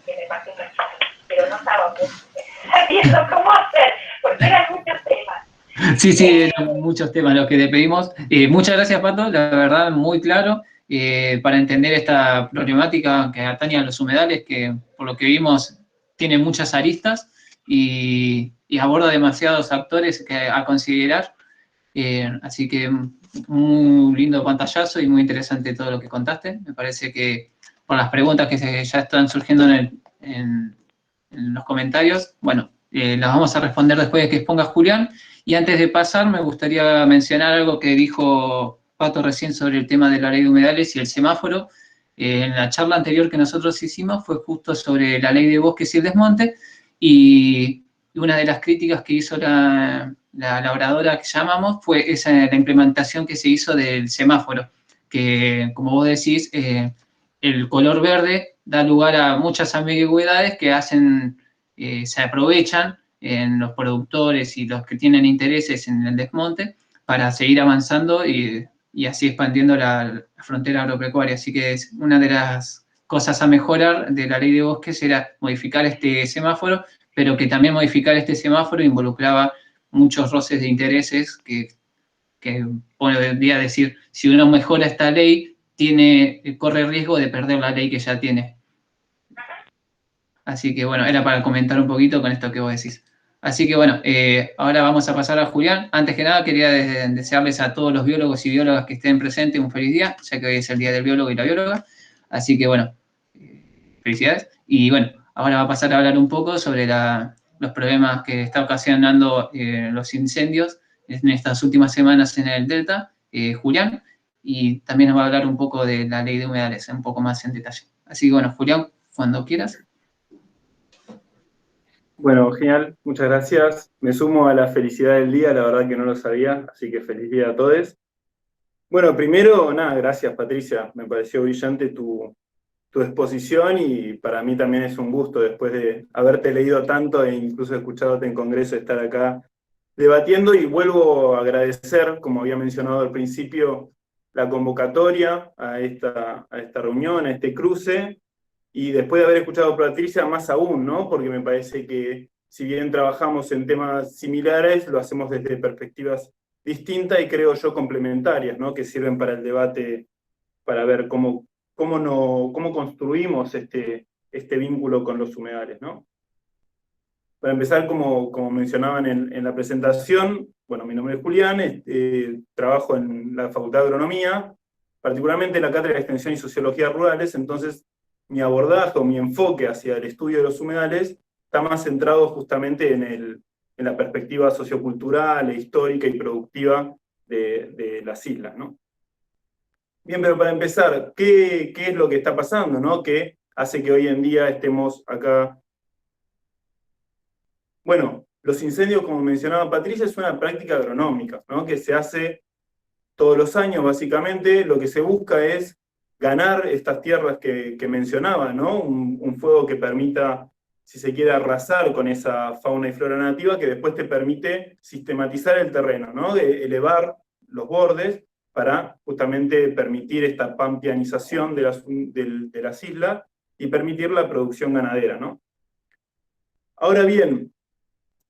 que me pasé un mensaje, pero no estábamos sabiendo cómo hacer, porque eran muchos temas.
Sí, eran muchos temas los que te pedimos. Muchas gracias, Pato, la verdad, muy claro, para entender esta problemática que atañe a los humedales, que por lo que vimos tiene muchas aristas y aborda demasiados actores a considerar. Así que un lindo pantallazo y muy interesante todo lo que contaste. Me parece que por las preguntas que ya están surgiendo en los comentarios, bueno, las vamos a responder después de que exponga Julián. Y antes de pasar, me gustaría mencionar algo que dijo Pato recién sobre el tema de la ley de humedales y el semáforo. En la charla anterior que nosotros hicimos fue justo sobre la ley de bosques y el desmonte, y una de las críticas que hizo la oradora que llamamos fue la implementación que se hizo del semáforo, que como vos decís, el color verde da lugar a muchas ambigüedades que se aprovechan en los productores y los que tienen intereses en el desmonte para seguir avanzando y así expandiendo la frontera agropecuaria. Así que es una de las cosas a mejorar de la ley de bosques era modificar este semáforo, pero que también modificar este semáforo involucraba muchos roces de intereses que podría decir, si uno mejora esta ley, corre riesgo de perder la ley que ya tiene. Así que bueno, era para comentar un poquito con esto que vos decís. Así que bueno, ahora vamos a pasar a Julián. Antes que nada, quería desearles a todos los biólogos y biólogas que estén presentes un feliz día, ya que hoy es el Día del Biólogo y la Bióloga. Así que bueno, felicidades. Y bueno, ahora va a pasar a hablar un poco sobre los problemas que está ocasionando los incendios en estas últimas semanas en el Delta, Julián, y también nos va a hablar un poco de la ley de humedales, un poco más en detalle. Así que bueno, Julián, cuando quieras.
Bueno, genial, muchas gracias. Me sumo a la felicidad del día, la verdad que no lo sabía, así que feliz día a todos. Bueno, primero, nada, gracias Patricia, me pareció brillante tu exposición y para mí también es un gusto después de haberte leído tanto e incluso escuchándote en Congreso estar acá debatiendo, y vuelvo a agradecer, como había mencionado al principio, la convocatoria a esta reunión, a este cruce. Y después de haber escuchado a Patricia, más aún, ¿no? Porque me parece que si bien trabajamos en temas similares, lo hacemos desde perspectivas distintas y creo yo complementarias, ¿no? Que sirven para el debate, para ver cómo construimos este vínculo con los humedales, ¿no? Para empezar, como mencionaban en la presentación, bueno, mi nombre es Julián, trabajo en la Facultad de Agronomía, particularmente en la Cátedra de Extensión y Sociología Rurales, entonces mi abordaje o mi enfoque hacia el estudio de los humedales está más centrado justamente en la perspectiva sociocultural, e histórica y productiva de las islas, ¿no? Bien, pero para empezar, ¿qué es lo que está pasando, ¿no? Que hace que hoy en día estemos acá. Bueno, los incendios, como mencionaba Patricia, es una práctica agronómica, ¿no? Que se hace todos los años, básicamente. Lo que se busca es ganar estas tierras que mencionaba, ¿no? Un fuego que permita, si se quiere, arrasar con esa fauna y flora nativa, que después te permite sistematizar el terreno, ¿no? De elevar los bordes para justamente permitir esta pampeanización de las islas y permitir la producción ganadera, ¿no? Ahora bien,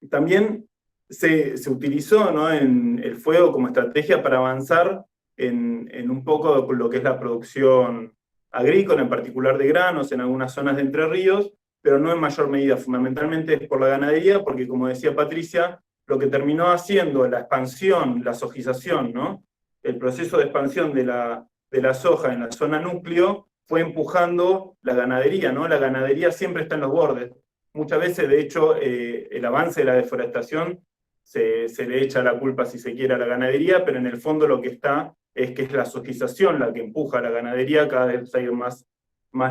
también se utilizó, ¿no? en el fuego como estrategia para avanzar en un poco con lo que es la producción agrícola, en particular de granos, en algunas zonas de Entre Ríos, pero no en mayor medida, fundamentalmente es por la ganadería, porque como decía Patricia, lo que terminó haciendo la expansión, la sojización, ¿no? El proceso de expansión de la soja en la zona núcleo fue empujando la ganadería, ¿no? La ganadería siempre está en los bordes. Muchas veces, de hecho, el avance de la deforestación se le echa la culpa, si se quiere, a la ganadería, pero en el fondo lo que está es que es la sojización la que empuja a la ganadería cada vez a ir más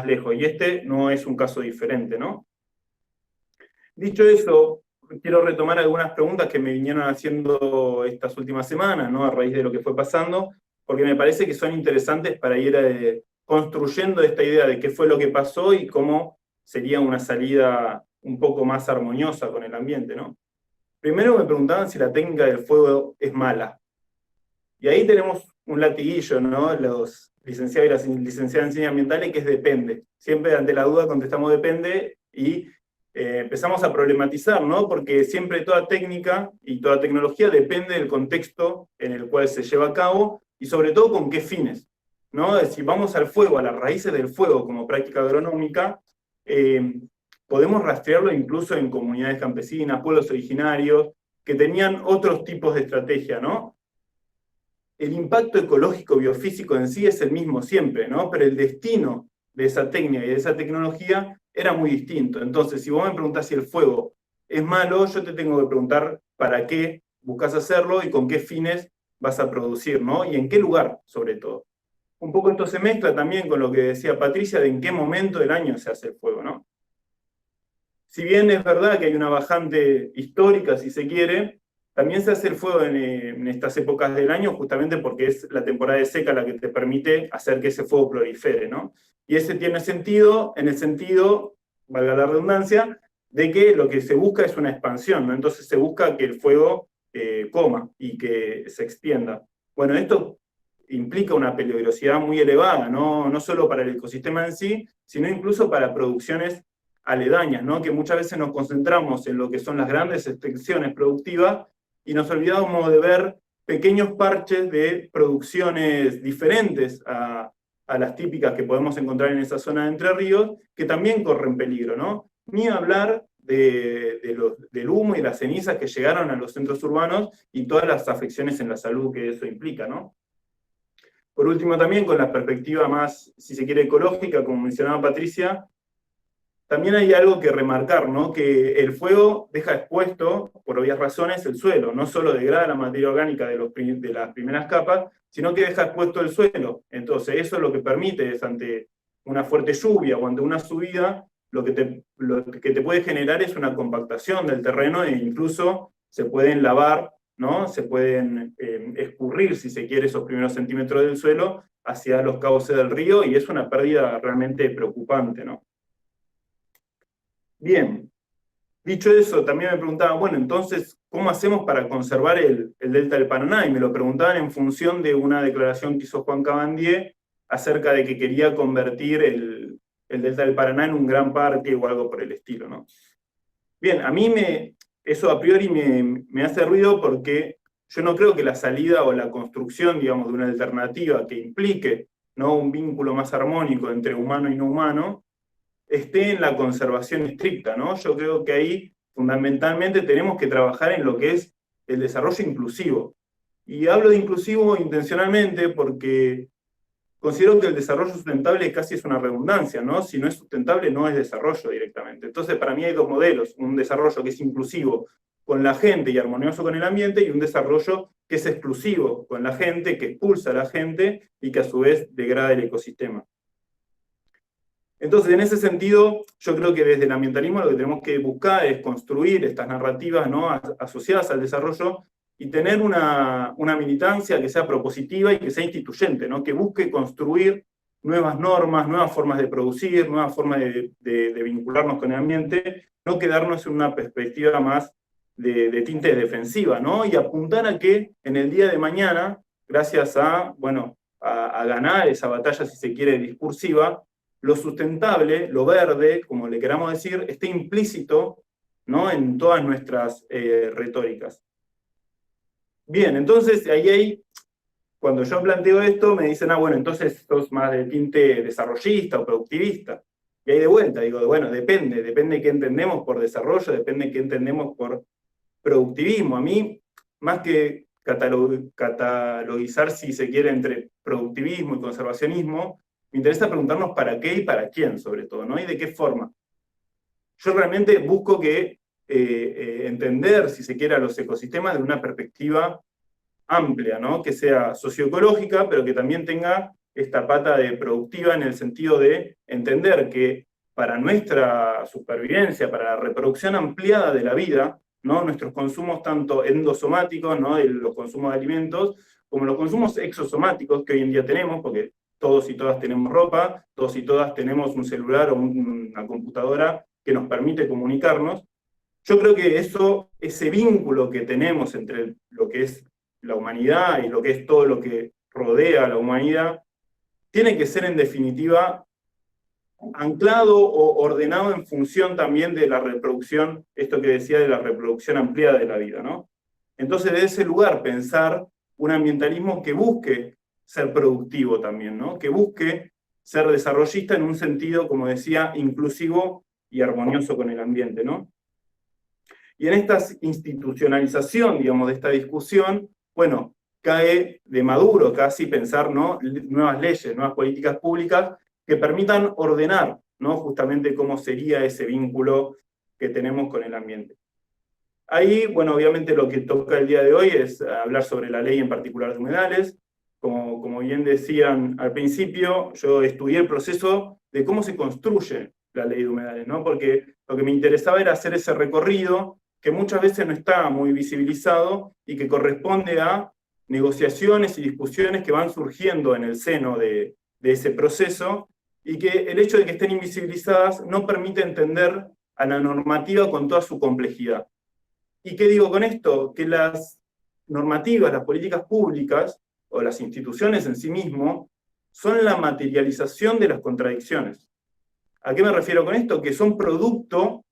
lejos. Y este no es un caso diferente, ¿no? Dicho eso, quiero retomar algunas preguntas que me vinieron haciendo estas últimas semanas, ¿no? A raíz de lo que fue pasando, porque me parece que son interesantes para ir construyendo esta idea de qué fue lo que pasó y cómo sería una salida un poco más armoniosa con el ambiente, ¿no? Primero me preguntaban si la técnica del fuego es mala. Y ahí tenemos un latiguillo, ¿no? Los licenciados y las licenciadas en ciencias ambientales, que es depende. Siempre ante la duda contestamos depende y empezamos a problematizar, ¿no? Porque siempre toda técnica y toda tecnología depende del contexto en el cual se lleva a cabo y sobre todo con qué fines, ¿no? Si vamos al fuego, a las raíces del fuego como práctica agronómica, podemos rastrearlo incluso en comunidades campesinas, pueblos originarios, que tenían otros tipos de estrategia, ¿no? El impacto ecológico biofísico en sí es el mismo siempre, ¿no? Pero el destino de esa técnica y de esa tecnología era muy distinto. Entonces, si vos me preguntás si el fuego es malo, yo te tengo que preguntar para qué buscas hacerlo y con qué fines vas a producir, ¿no? Y en qué lugar, sobre todo. Un poco esto se mezcla también con lo que decía Patricia de en qué momento del año se hace el fuego, ¿no? Si bien es verdad que hay una bajante histórica, si se quiere, también se hace el fuego en estas épocas del año justamente porque es la temporada de seca la que te permite hacer que ese fuego prolifere, ¿no? Y ese tiene sentido, en el sentido, valga la redundancia, de que lo que se busca es una expansión, ¿no? Entonces se busca que el fuego coma y que se extienda. Bueno, esto implica una peligrosidad muy elevada, no solo para el ecosistema en sí, sino incluso para producciones aledañas, ¿no? Que muchas veces nos concentramos en lo que son las grandes extensiones productivas y nos olvidamos de ver pequeños parches de producciones diferentes a las típicas que podemos encontrar en esa zona de Entre Ríos, que también corren peligro, ¿no? Ni hablar del humo y las cenizas que llegaron a los centros urbanos y todas las afecciones en la salud que eso implica, ¿no? Por último, también con la perspectiva más, si se quiere, ecológica, como mencionaba Patricia, también hay algo que remarcar, ¿no? Que el fuego deja expuesto, por obvias razones, el suelo. No solo degrada la materia orgánica de las primeras capas, sino que deja expuesto el suelo. Entonces, eso lo que permite es, ante una fuerte lluvia o ante una subida, lo que te puede generar es una compactación del terreno e incluso se pueden lavar, ¿no? Se pueden escurrir, si se quiere, esos primeros centímetros del suelo hacia los cauces del río, y es una pérdida realmente preocupante, ¿no? Bien, dicho eso, también me preguntaban, bueno, entonces, ¿cómo hacemos para conservar el delta del Paraná? Y me lo preguntaban en función de una declaración que hizo Juan Cabandier acerca de que quería convertir el delta del Paraná en un gran parque o algo por el estilo, ¿no? Bien, a mí eso a priori me hace ruido porque yo no creo que la salida o la construcción, digamos, de una alternativa que implique, ¿no?, un vínculo más armónico entre humano y no humano, esté en la conservación estricta, ¿no? Yo creo que ahí fundamentalmente tenemos que trabajar en lo que es el desarrollo inclusivo. Y hablo de inclusivo intencionalmente porque considero que el desarrollo sustentable casi es una redundancia, ¿no? Si no es sustentable, no es desarrollo directamente. Entonces, para mí hay dos modelos: un desarrollo que es inclusivo con la gente y armonioso con el ambiente, y un desarrollo que es exclusivo con la gente, que expulsa a la gente y que a su vez degrada el ecosistema. Entonces, en ese sentido, yo creo que desde el ambientalismo lo que tenemos que buscar es construir estas narrativas, ¿no?, asociadas al desarrollo, y tener una militancia que sea propositiva y que sea instituyente, ¿no?, que busque construir nuevas normas, nuevas formas de producir, nuevas formas de vincularnos con el ambiente, no quedarnos en una perspectiva más de tinte defensiva, ¿no?, y apuntar a que en el día de mañana, gracias a, bueno, a ganar esa batalla, si se quiere, discursiva, lo sustentable, lo verde, como le queramos decir, esté implícito, ¿no?, en todas nuestras retóricas. Bien, entonces ahí, cuando yo planteo esto, me dicen, bueno, entonces sos más de tinte desarrollista o productivista. Y ahí de vuelta digo, bueno, depende de qué entendemos por desarrollo, depende de qué entendemos por productivismo. A mí, más que catalogizar, si se quiere, entre productivismo y conservacionismo, me interesa preguntarnos para qué y para quién, sobre todo, ¿no? Y de qué forma. Yo realmente busco entender, si se quiere, a los ecosistemas de una perspectiva amplia, ¿no?, que sea socioecológica, pero que también tenga esta pata de productiva en el sentido de entender que para nuestra supervivencia, para la reproducción ampliada de la vida, ¿no? Nuestros consumos tanto endosomáticos, ¿no? Los consumos de alimentos, como los consumos exosomáticos que hoy en día tenemos, porque todos y todas tenemos ropa, todos y todas tenemos un celular o una computadora que nos permite comunicarnos. Yo creo que ese vínculo que tenemos entre lo que es la humanidad y lo que es todo lo que rodea a la humanidad, tiene que ser en definitiva anclado o ordenado en función también de la reproducción, esto que decía de la reproducción ampliada de la vida, ¿no? Entonces, de ese lugar, pensar un ambientalismo que busque ser productivo también, ¿no? Que busque ser desarrollista en un sentido, como decía, inclusivo y armonioso con el ambiente, ¿no? Y en esta institucionalización, digamos, de esta discusión, bueno, cae de maduro casi pensar, ¿no? Nuevas leyes, nuevas políticas públicas que permitan ordenar, ¿no? Justamente cómo sería ese vínculo que tenemos con el ambiente. Ahí, bueno, obviamente lo que toca el día de hoy es hablar sobre la ley en particular de humedales. Como bien decían al principio, yo estudié el proceso de cómo se construye la ley de humedales, ¿no? Porque lo que me interesaba era hacer ese recorrido que muchas veces no está muy visibilizado y que corresponde a negociaciones y discusiones que van surgiendo en el seno de ese proceso, y que el hecho de que estén invisibilizadas no permite entender a la normativa con toda su complejidad. ¿Y qué digo con esto? Que las normativas, las políticas públicas, o las instituciones en sí mismas, son la materialización de las contradicciones. ¿A qué me refiero con esto? Que son producto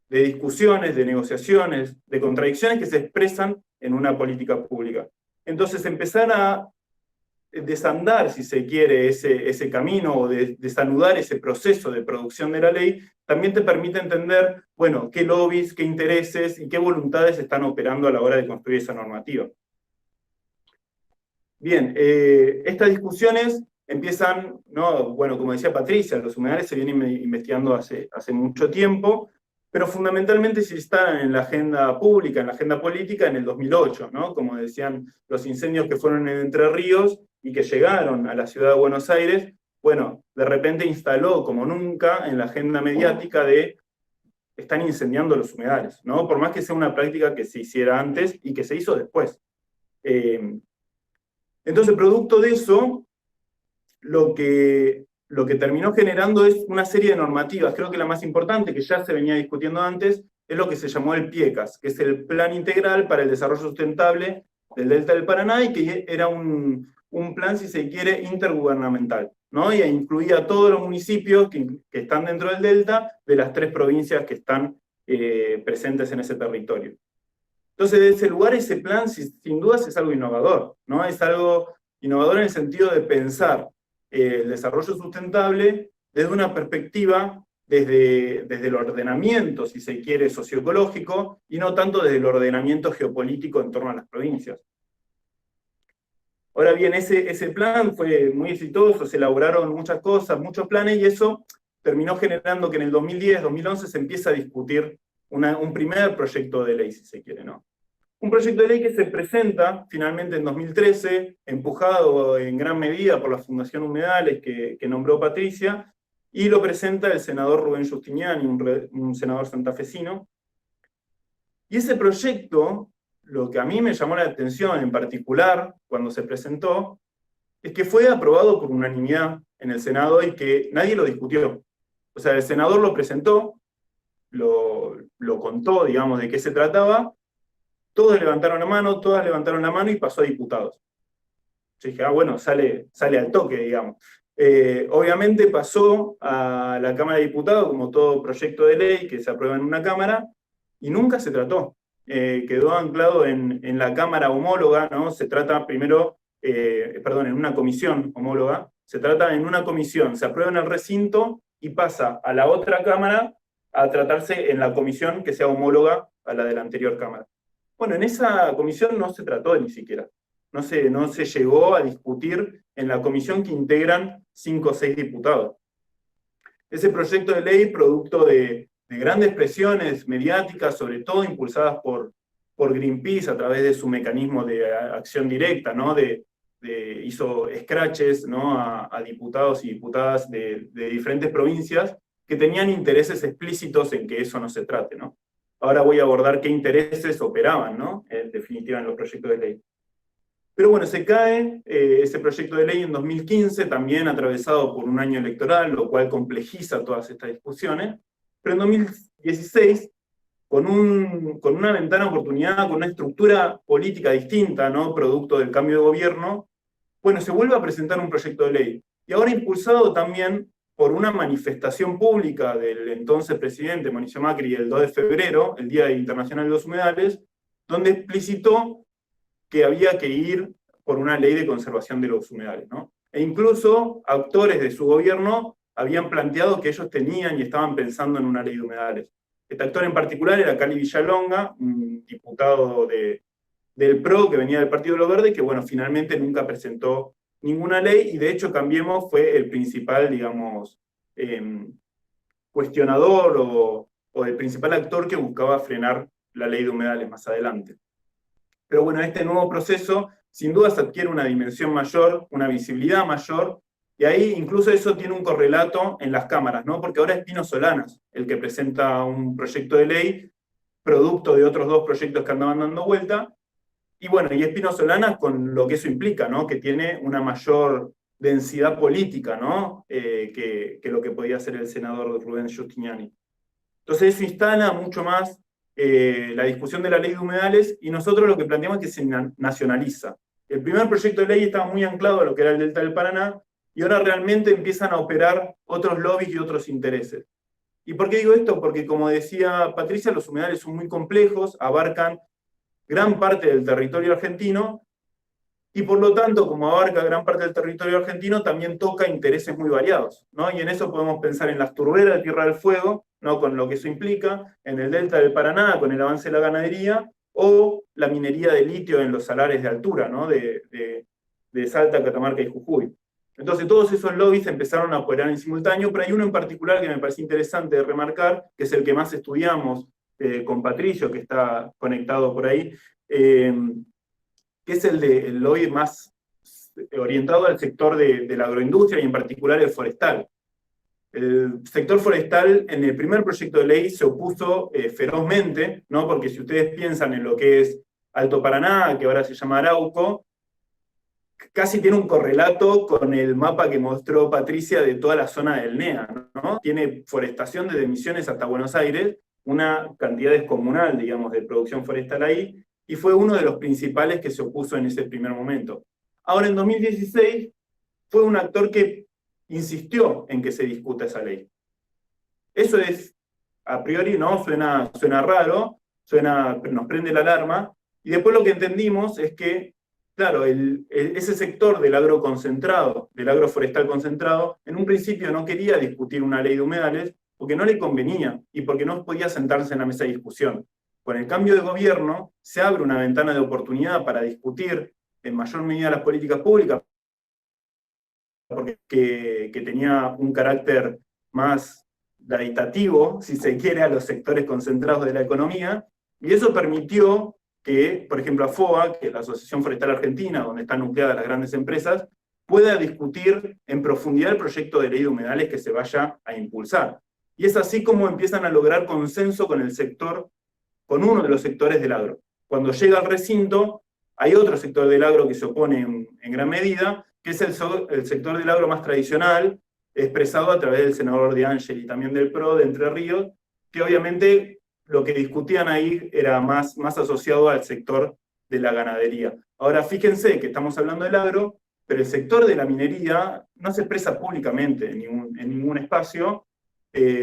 de discusiones, de negociaciones, de contradicciones que se expresan en una política pública. Entonces, empezar a desandar, si se quiere, ese camino, o desanudar ese proceso de producción de la ley, también te permite entender, bueno, qué lobbies, qué intereses y qué voluntades están operando a la hora de construir esa normativa. Bien, estas discusiones empiezan, ¿no? Bueno, como decía Patricia, los humedales se vienen investigando hace mucho tiempo, pero fundamentalmente se instalan en la agenda pública, en la agenda política, en el 2008, ¿no? Como decían, los incendios que fueron en Entre Ríos y que llegaron a la ciudad de Buenos Aires, bueno, de repente instaló como nunca en la agenda mediática de están incendiando los humedales, ¿no? Por más que sea una práctica que se hiciera antes y que se hizo después. Entonces, producto de eso, lo que terminó generando es una serie de normativas. Creo que la más importante, que ya se venía discutiendo antes, es lo que se llamó el PIECAS, que es el Plan Integral para el Desarrollo Sustentable del Delta del Paraná, y que era un plan, si se quiere, intergubernamental, ¿no? Y incluía a todos los municipios que están dentro del Delta, de las 3 provincias que están presentes en ese territorio. Entonces, de ese lugar, ese plan, sin dudas, es algo innovador, ¿no? Es algo innovador en el sentido de pensar el desarrollo sustentable desde una perspectiva, desde el ordenamiento, si se quiere, socioecológico, y no tanto desde el ordenamiento geopolítico en torno a las provincias. Ahora bien, ese plan fue muy exitoso, se elaboraron muchas cosas, muchos planes, y eso terminó generando que en el 2010, 2011 se empieza a discutir un primer proyecto de ley, si se quiere, ¿no? Un proyecto de ley que se presenta finalmente en 2013, empujado en gran medida por la Fundación Humedales que nombró Patricia, y lo presenta el senador Rubén Giustiniani, un senador santafesino. Y ese proyecto, lo que a mí me llamó la atención en particular cuando se presentó, es que fue aprobado por unanimidad en el Senado y que nadie lo discutió. O sea, el senador lo presentó, lo contó, digamos, de qué se trataba, todos levantaron la mano, todas levantaron la mano y pasó a diputados. Yo dije, bueno, sale al toque, digamos. Obviamente pasó a la Cámara de Diputados, como todo proyecto de ley que se aprueba en una Cámara, y nunca se trató. Quedó anclado en la Cámara homóloga, ¿no? Se trata primero, en una comisión homóloga, se trata en una comisión, se aprueba en el recinto y pasa a la otra Cámara a tratarse en la comisión que sea homóloga a la de la anterior Cámara. Bueno, en esa comisión no se trató ni siquiera. No se llegó a discutir en la comisión que integran 5 o 6 diputados. Ese proyecto de ley, producto de grandes presiones mediáticas, sobre todo impulsadas por Greenpeace a través de su mecanismo de acción directa, ¿no? Hizo scratches, ¿no? a diputados y diputadas de diferentes provincias, que tenían intereses explícitos en que eso no se trate, ¿no? Ahora voy a abordar qué intereses operaban, ¿no? En definitiva, en los proyectos de ley. Pero bueno, se cae ese proyecto de ley en 2015, también atravesado por un año electoral, lo cual complejiza todas estas discusiones. Pero en 2016, con una ventana de oportunidad, con una estructura política distinta, ¿no? Producto del cambio de gobierno, bueno, se vuelve a presentar un proyecto de ley. Y ahora impulsado también por una manifestación pública del entonces presidente Mauricio Macri el 2 de febrero, el Día Internacional de los Humedales, donde explicitó que había que ir por una ley de conservación de los humedales, ¿no? E incluso actores de su gobierno habían planteado que ellos tenían y estaban pensando en una ley de humedales. Este actor en particular era Cali Villalonga, un diputado del PRO que venía del Partido de los Verdes, que bueno, finalmente nunca presentó ninguna ley, y de hecho Cambiemos fue el principal, digamos, cuestionador o el principal actor que buscaba frenar la ley de humedales más adelante. Pero bueno, este nuevo proceso sin duda se adquiere una dimensión mayor, una visibilidad mayor, y ahí incluso eso tiene un correlato en las cámaras, ¿no? Porque ahora es Pino Solanas el que presenta un proyecto de ley, producto de otros dos proyectos que andaban dando vuelta, y bueno, y es Pino Solanas con lo que eso implica, ¿no? Que tiene una mayor densidad política, ¿no? Que lo que podía hacer el senador Rubén Giustiniani. Entonces eso instala mucho más la discusión de la ley de humedales, y nosotros lo que planteamos es que se nacionaliza. El primer proyecto de ley estaba muy anclado a lo que era el Delta del Paraná, y ahora realmente empiezan a operar otros lobbies y otros intereses. ¿Y por qué digo esto? Porque como decía Patricia, los humedales son muy complejos, abarcan gran parte del territorio argentino, y por lo tanto, como abarca gran parte del territorio argentino, también toca intereses muy variados, ¿no? Y en eso podemos pensar en las turberas de Tierra del Fuego, ¿no? Con lo que eso implica, en el delta del Paraná, con el avance de la ganadería, o la minería de litio en los salares de altura, ¿no? de Salta, Catamarca y Jujuy. Entonces todos esos lobbies empezaron a operar en simultáneo, pero hay uno en particular que me parece interesante de remarcar, que es el que más estudiamos con Patricio, que está conectado por ahí, que es el lobby más orientado al sector de la agroindustria y en particular el forestal. El sector forestal en el primer proyecto de ley se opuso ferozmente, ¿no? Porque si ustedes piensan en lo que es Alto Paraná, que ahora se llama Arauco, casi tiene un correlato con el mapa que mostró Patricia de toda la zona del NEA, ¿no? Tiene forestación desde Misiones hasta Buenos Aires, una cantidad descomunal, digamos, de producción forestal ahí, y fue uno de los principales que se opuso en ese primer momento. Ahora, en 2016, fue un actor que insistió en que se discuta esa ley. Eso es, a priori, ¿no? Suena raro, nos prende la alarma, y después lo que entendimos es que, claro, ese sector del agro concentrado, del agroforestal concentrado, en un principio no quería discutir una ley de humedales porque no le convenía y porque no podía sentarse en la mesa de discusión. Con el cambio de gobierno se abre una ventana de oportunidad para discutir en mayor medida las políticas públicas, porque que tenía un carácter más gravitativo, si se quiere, a los sectores concentrados de la economía, y eso permitió que, por ejemplo, AFOA, que es la Asociación Forestal Argentina, donde están nucleadas las grandes empresas, pueda discutir en profundidad el proyecto de ley de humedales que se vaya a impulsar. Y es así como empiezan a lograr consenso con el sector, con uno de los sectores del agro. Cuando llega al recinto, hay otro sector del agro que se opone en gran medida, que es el sector del agro más tradicional, expresado a través del senador De Angeli y también del PRO de Entre Ríos, que obviamente lo que discutían ahí era más asociado al sector de la ganadería. Ahora, fíjense que estamos hablando del agro, pero el sector de la minería no se expresa públicamente en ningún espacio,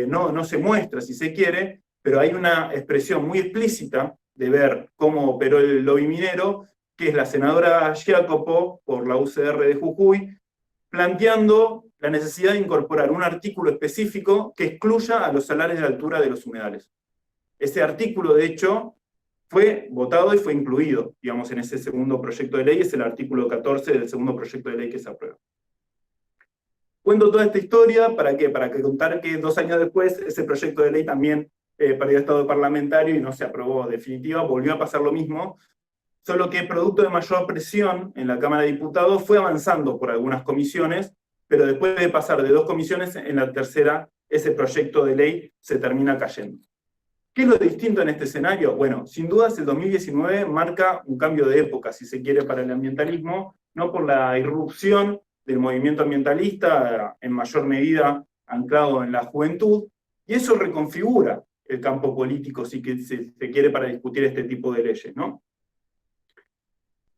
no se muestra, si se quiere, pero hay una expresión muy explícita de ver cómo operó el lobby minero, que es la senadora Giacopo, por la UCR de Jujuy, planteando la necesidad de incorporar un artículo específico que excluya a los salares de altura de los humedales. Ese artículo, de hecho, fue votado y fue incluido, digamos, en ese segundo proyecto de ley, es el artículo 14 del segundo proyecto de ley que se aprueba. Cuento toda esta historia, ¿para qué? Para contar que 2 años después ese proyecto de ley también perdió estado parlamentario y no se aprobó definitiva, volvió a pasar lo mismo, solo que producto de mayor presión en la Cámara de Diputados fue avanzando por algunas comisiones, pero después de pasar de 2 comisiones, en la tercera ese proyecto de ley se termina cayendo. ¿Qué es lo distinto en este escenario? Bueno, sin dudas el 2019 marca un cambio de época, si se quiere, para el ambientalismo, no por la irrupción del movimiento ambientalista, en mayor medida anclado en la juventud, y eso reconfigura el campo político, si se quiere, para discutir este tipo de leyes, ¿no?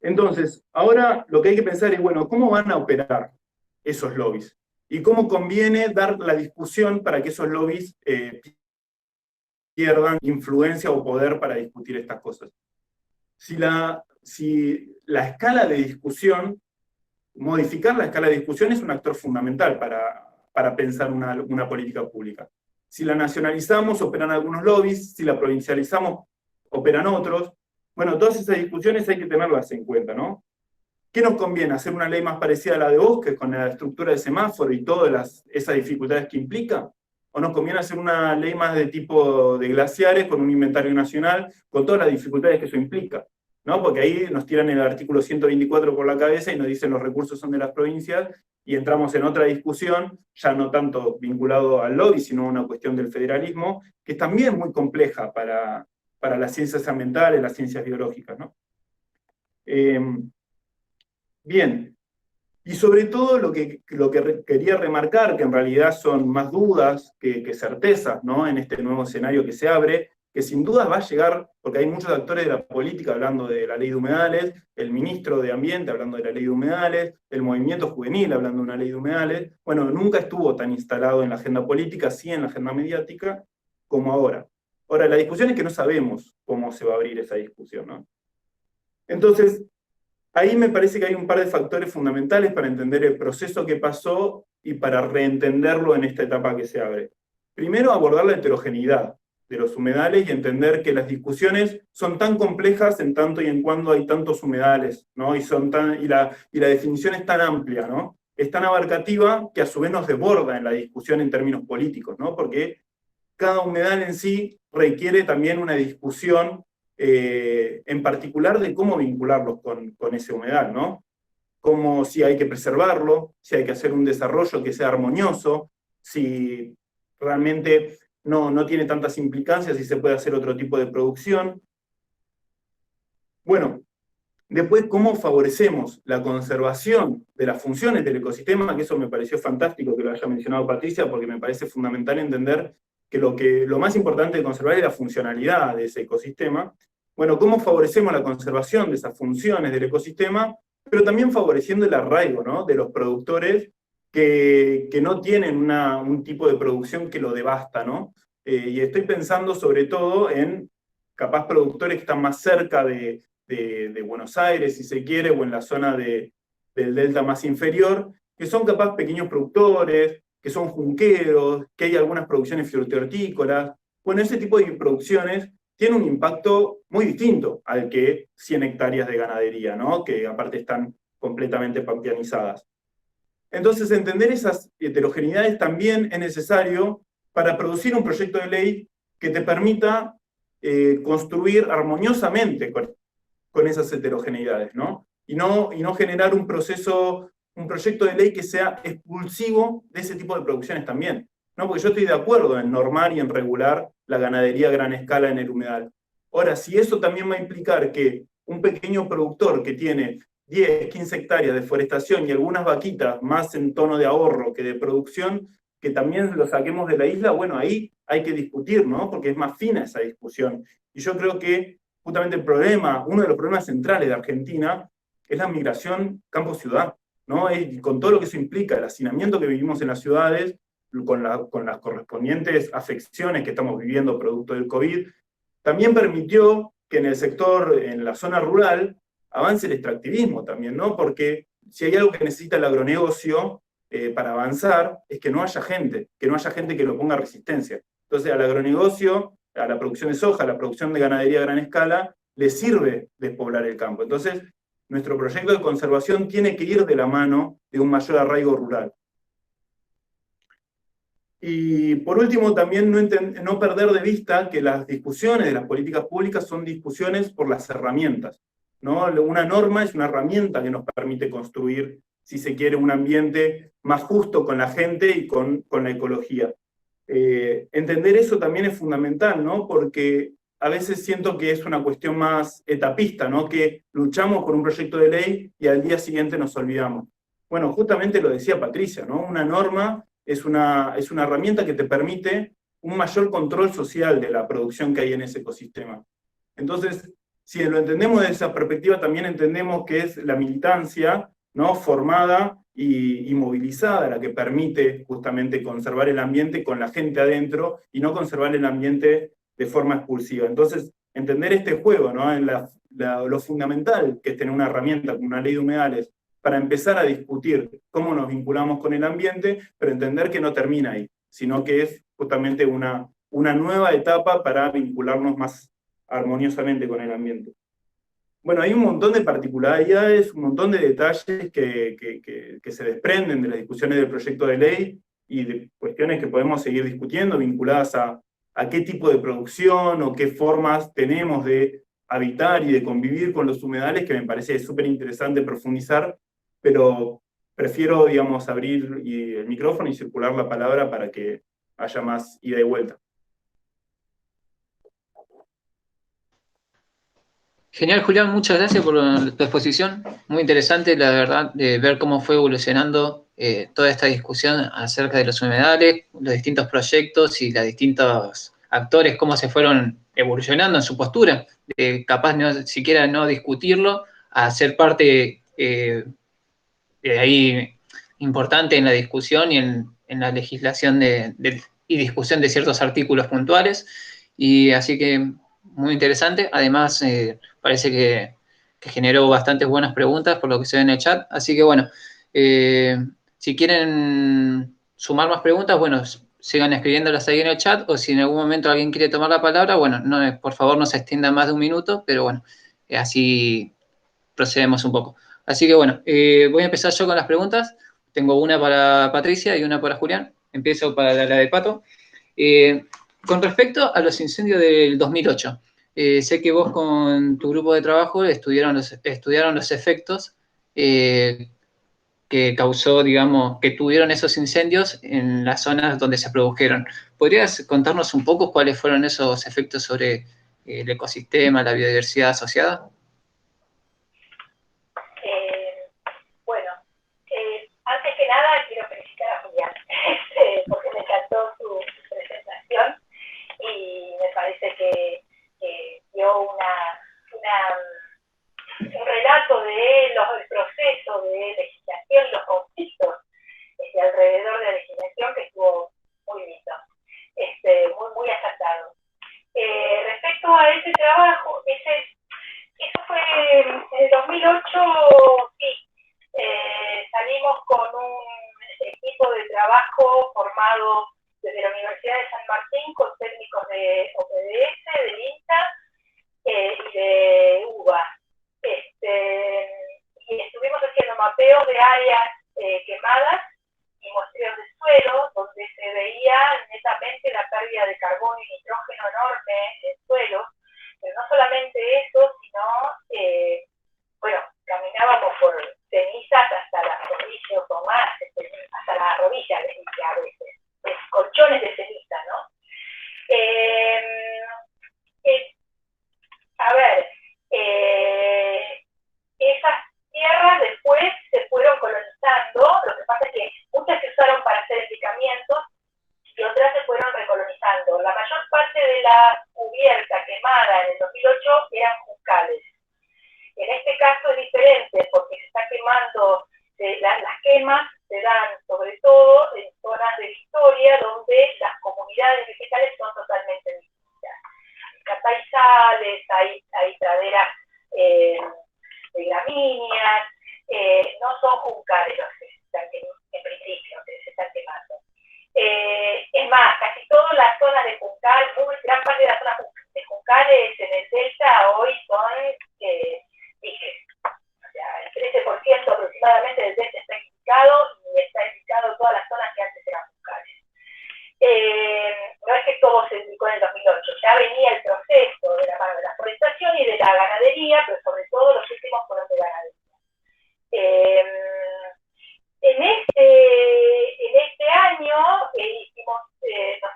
Entonces, ahora lo que hay que pensar es, bueno, ¿cómo van a operar esos lobbies? Y cómo conviene dar la discusión para que esos lobbies pierdan influencia o poder para discutir estas cosas. Si la escala de discusión, modificar la escala de discusión es un actor fundamental para pensar una política pública. Si la nacionalizamos, operan algunos lobbies, si la provincializamos, operan otros. Bueno, todas esas discusiones hay que tenerlas en cuenta, ¿no? ¿Qué nos conviene? ¿Hacer una ley más parecida a la de bosques, con la estructura de semáforo y todas esas dificultades que implica? ¿O nos conviene hacer una ley más de tipo de glaciares, con un inventario nacional, con todas las dificultades que eso implica? ¿No? Porque ahí nos tiran el artículo 124 por la cabeza y nos dicen los recursos son de las provincias, y entramos en otra discusión, ya no tanto vinculado al lobby, sino a una cuestión del federalismo, que es también muy compleja para las ciencias ambientales, las ciencias biológicas, ¿no? Bien. Y sobre todo lo que quería remarcar, que en realidad son más dudas que certezas, ¿no? En este nuevo escenario que se abre, que sin duda va a llegar, porque hay muchos actores de la política hablando de la ley de humedales, el ministro de Ambiente hablando de la ley de humedales, el movimiento juvenil hablando de una ley de humedales. Bueno, nunca estuvo tan instalado en la agenda política, sí en la agenda mediática, como ahora. Ahora, la discusión es que no sabemos cómo se va a abrir esa discusión, ¿no? Entonces, ahí me parece que hay un par de factores fundamentales para entender el proceso que pasó y para reentenderlo en esta etapa que se abre. Primero, abordar la heterogeneidad de los humedales y entender que las discusiones son tan complejas en tanto y en cuando hay tantos humedales, ¿no? Y la definición es tan amplia, ¿no? Es tan abarcativa que a su vez nos desborda en la discusión en términos políticos, ¿no? Porque cada humedal en sí requiere también una discusión en particular de cómo vincularlos con ese humedal, ¿no? Como si hay que preservarlo, si hay que hacer un desarrollo que sea armonioso, si realmente no tiene tantas implicancias, si se puede hacer otro tipo de producción. Bueno, después, ¿cómo favorecemos la conservación de las funciones del ecosistema? Que eso me pareció fantástico que lo haya mencionado Patricia, porque me parece fundamental entender que lo más importante de conservar es la funcionalidad de ese ecosistema. Bueno, ¿cómo favorecemos la conservación de esas funciones del ecosistema? Pero también favoreciendo el arraigo, ¿no? De los productores que no tienen un tipo de producción que lo devasta, ¿no? Y estoy pensando sobre todo en, capaz, productores que están más cerca de Buenos Aires, si se quiere, o en la zona del delta más inferior, que son capaz pequeños productores, que son junqueros, que hay algunas producciones frutícolas. Bueno, ese tipo de producciones tiene un impacto muy distinto al que 100 hectáreas de ganadería, ¿no? Que aparte están completamente pampeanizadas. Entonces, entender esas heterogeneidades también es necesario para producir un proyecto de ley que te permita construir armoniosamente con esas heterogeneidades, ¿no? Y no generar un proyecto de ley que sea expulsivo de ese tipo de producciones también, ¿no? Porque yo estoy de acuerdo en normar y en regular la ganadería a gran escala en el humedal. Ahora, si eso también va a implicar que un pequeño productor que tiene 10, 15 hectáreas de forestación y algunas vaquitas más en tono de ahorro que de producción, que también lo saquemos de la isla, bueno, ahí hay que discutir, ¿no? Porque es más fina esa discusión. Y yo creo que justamente uno de los problemas centrales de Argentina es la migración campo-ciudad, ¿no? Y con todo lo que eso implica, el hacinamiento que vivimos en las ciudades, con las correspondientes afecciones que estamos viviendo producto del COVID, también permitió que en el sector, en la zona rural, avance el extractivismo también, ¿no? Porque si hay algo que necesita el agronegocio para avanzar, es que no haya gente que lo ponga resistencia. Entonces al agronegocio, a la producción de soja, a la producción de ganadería a gran escala, le sirve despoblar el campo. Entonces, nuestro proyecto de conservación tiene que ir de la mano de un mayor arraigo rural. Y por último, también no perder de vista que las discusiones de las políticas públicas son discusiones por las herramientas, ¿no? Una norma es una herramienta que nos permite construir, si se quiere, un ambiente más justo con la gente y con la ecología. Entender eso también es fundamental, ¿no? Porque a veces siento que es una cuestión más etapista, ¿no? Que luchamos por un proyecto de ley y al día siguiente nos olvidamos. Bueno, justamente lo decía Patricia, ¿no? Una norma es una herramienta que te permite un mayor control social de la producción que hay en ese ecosistema. Entonces, si lo entendemos desde esa perspectiva, también entendemos que es la militancia, ¿no? Formada y movilizada la que permite justamente conservar el ambiente con la gente adentro y no conservar el ambiente de forma expulsiva. Entonces, entender este juego, ¿no? En lo fundamental que es tener una herramienta como una ley de humedales para empezar a discutir cómo nos vinculamos con el ambiente, pero entender que no termina ahí, sino que es justamente una nueva etapa para vincularnos más armoniosamente con el ambiente. Bueno, hay un montón de particularidades, un montón de detalles que se desprenden de las discusiones del proyecto de ley y de cuestiones que podemos seguir discutiendo vinculadas a qué tipo de producción o qué formas tenemos de habitar y de convivir con los humedales, que me parece súper interesante profundizar, pero prefiero, digamos, abrir el micrófono y circular la palabra para que haya más ida y vuelta.
Genial, Julián, muchas gracias por tu exposición. Muy interesante, la verdad, de ver cómo fue evolucionando toda esta discusión acerca de los humedales, los distintos proyectos y los distintos actores, cómo se fueron evolucionando en su postura, capaz no siquiera no discutirlo, a ser parte de ahí importante en la discusión y en la legislación y discusión de ciertos artículos puntuales. Y así que muy interesante. Además, parece que generó bastantes buenas preguntas por lo que se ve en el chat. Así que bueno, si quieren sumar más preguntas, bueno, sigan escribiéndolas ahí en el chat, o si en algún momento alguien quiere tomar la palabra, bueno, no, por favor no se extienda más de un minuto, pero bueno, así procedemos un poco. Así que bueno, voy a empezar yo con las preguntas. Tengo una para Patricia y una para Julián. Empiezo para la de Pato. Con respecto a los incendios del 2008, sé que vos con tu grupo de trabajo estudiaron los efectos que causó, digamos, que tuvieron esos incendios en las zonas donde se produjeron. ¿Podrías contarnos un poco cuáles fueron esos efectos sobre el ecosistema, la biodiversidad asociada?
Bueno, antes que nada quiero felicitar a Julián, porque me encantó su presentación y me parece que dio un relato del proceso de legislación, los conflictos alrededor de la legislación, que estuvo muy lindo, muy acertado. Respecto a ese trabajo, eso fue en el 2008, sí. Salimos con un equipo de trabajo formado desde la Universidad de San Martín con técnicos de OPDS, del INTA y de UBA. Y estuvimos haciendo mapeo de áreas quemadas y muestreos de suelo, donde se veía netamente la pérdida de carbono y nitrógeno enorme en el suelo. Pero no solamente eso, sino, bueno, caminábamos por cenizas hasta las rodillas o más, hasta las rodillas, les dije a veces, colchones de ceniza, ¿no? A ver, esas tierras después se fueron colonizando, lo que pasa es que muchas se usaron para hacer equipamientos y otras se fueron recolonizando. La mayor parte de la cubierta quemada en el 2008 eran juncales. En este caso es diferente porque se está quemando, las quemas se dan sobre todo en zonas de Victoria donde las comunidades vegetales son totalmente distintas. Hay sales, hay praderas de gramíneas, no son juncales los que se están en principio, que se están quemando. Es más, casi todas las zonas de juncal, gran parte de las zonas de juncales en el delta hoy son dijes. O sea, el 13% aproximadamente del delta está indicado y está indicado todas las zonas que antes eran juncales. No es que todo se indicó en el 2008, ya venía el proceso de la mano de la forestación y de la ganadería, pero sobre todo los últimos fueron de ganadería. En este año nos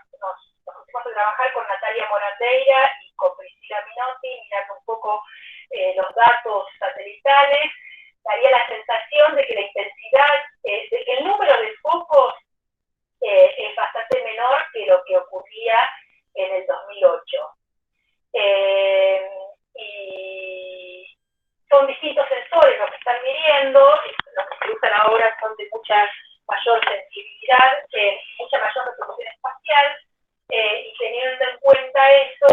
recomiendo, los que se usan ahora son de mucha mayor sensibilidad, mucha mayor resolución espacial, y teniendo en cuenta eso,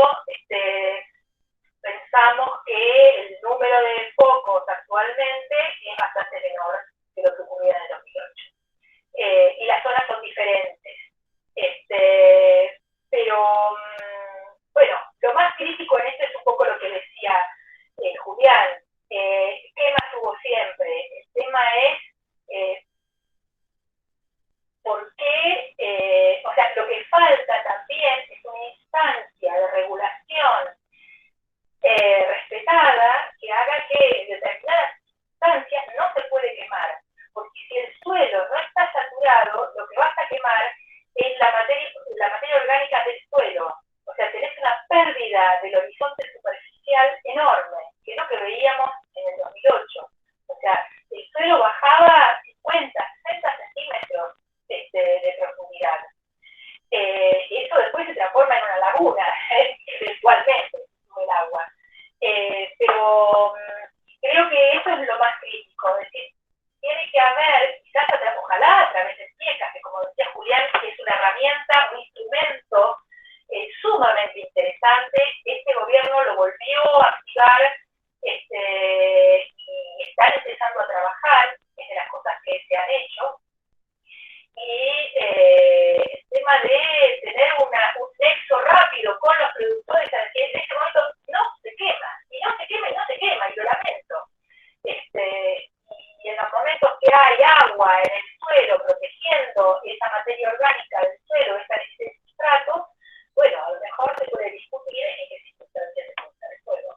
pensamos que el número de focos actualmente es bastante menor que lo que ocurría en el 2008. Y las zonas son diferentes. Pero, bueno, lo más crítico en esto es un poco lo que decía Julián. Temas hubo siempre. El tema es por qué, o sea, lo que falta también es una instancia de regulación respetada que haga que en determinadas instancias no se puede quemar. Porque si el suelo no está saturado, lo que vas a quemar es la materia orgánica del suelo. O sea, tenés una pérdida del horizonte superficial enorme, que es lo que veíamos en el 2008. O sea, el suelo bajaba 50, 60 centímetros de profundidad. Eso después se transforma en una laguna, eventualmente, el agua. Pero creo que eso es lo más crítico, es decir, tiene que haber, quizás ojalá a través de CIECAS, que como decía Julián, es una herramienta, un instrumento sumamente interesante. Este gobierno lo volvió a activar y están empezando a trabajar, es de las cosas que se han hecho. Y el tema de tener un nexo rápido con los productores, que en este momento no se quema, y no se quema, y no se quema, y lo lamento. Y en los momentos que hay agua en el suelo protegiendo esa materia orgánica del suelo, ese sustrato, bueno, a lo mejor se puede discutir en qué circunstancias se puede usar el suelo.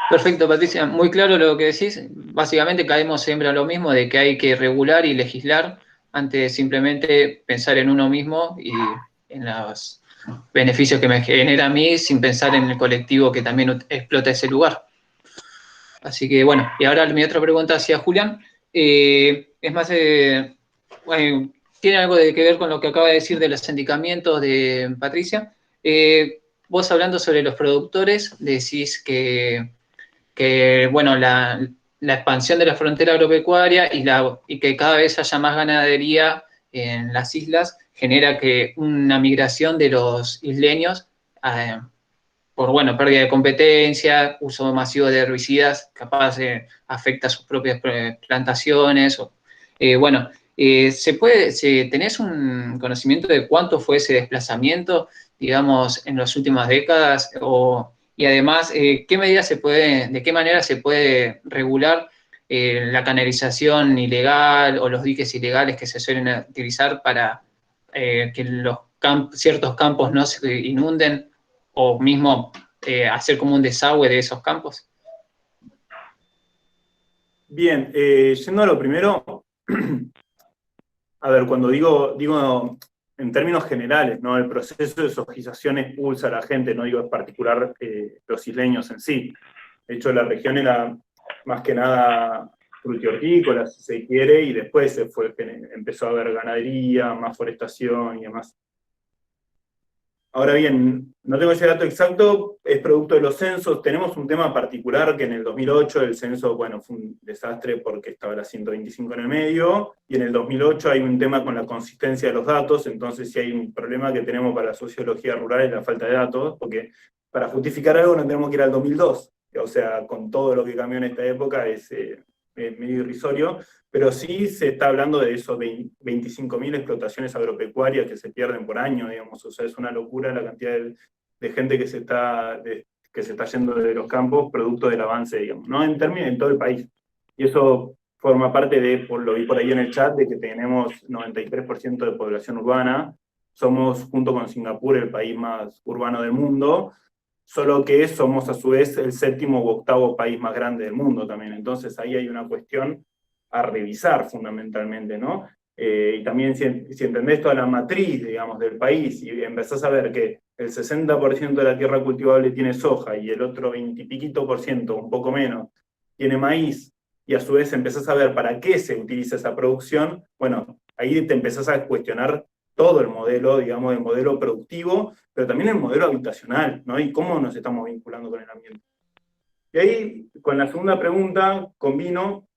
Perfecto, Patricia, muy claro lo que decís. Básicamente caemos siempre a lo mismo, de que hay que regular y legislar antes de simplemente pensar en uno mismo y en los beneficios que me genera a mí, sin pensar en el colectivo que también explota ese lugar. Así que bueno, y ahora mi otra pregunta hacia Julián, es más, bueno, tiene algo que ver con lo que acaba de decir de los sindicamientos de Patricia. Vos hablando sobre los productores, decís que bueno, la expansión de la frontera agropecuaria y que cada vez haya más ganadería en las islas genera que una migración de los isleños por, bueno, pérdida de competencia, uso masivo de herbicidas, capaz afecta a sus propias plantaciones. Bueno, ¿tenés un conocimiento de cuánto fue ese desplazamiento, digamos, en las últimas décadas? Y además, de qué manera se puede regular la canalización ilegal o los diques ilegales que se suelen utilizar para que ciertos campos no se inunden, o mismo hacer como un desagüe de esos campos?
Bien, yendo a lo primero, a ver, cuando digo en términos generales, ¿no? El proceso de sojización expulsa a la gente, no digo en particular los isleños en sí. De hecho, la región era más que nada frutihortícola, si se quiere, y después empezó a haber ganadería, más forestación y demás. Ahora bien, no tengo ese dato exacto, es producto de los censos. Tenemos un tema particular que en el 2008 el censo, bueno, fue un desastre porque estaba la 125 en el medio, y en el 2008 hay un tema con la consistencia de los datos. Entonces si hay un problema que tenemos para la sociología rural es la falta de datos, porque para justificar algo no tenemos que ir al 2002, o sea, con todo lo que cambió en esta época es medio irrisorio, pero sí se está hablando de esos 25.000 explotaciones agropecuarias que se pierden por año, digamos. O sea, es una locura la cantidad de gente que se está yendo de los campos producto del avance, digamos, ¿no? En todo el país. Y eso forma parte lo vi por ahí en el chat, de que tenemos 93% de población urbana. Somos, junto con Singapur, el país más urbano del mundo, solo que somos a su vez el 7º u 8º país más grande del mundo también. Entonces ahí hay una cuestión a revisar fundamentalmente, ¿no? Y también si entendés toda la matriz, digamos, del país, y empezás a ver que el 60% de la tierra cultivable tiene soja, y el otro 20 y piquito por ciento, un poco menos, tiene maíz, y a su vez empezás a ver para qué se utiliza esa producción, bueno, ahí te empezás a cuestionar todo el modelo, digamos, el modelo productivo, pero también el modelo habitacional, ¿no? Y cómo nos estamos vinculando con el ambiente. Y ahí, con la segunda pregunta, combino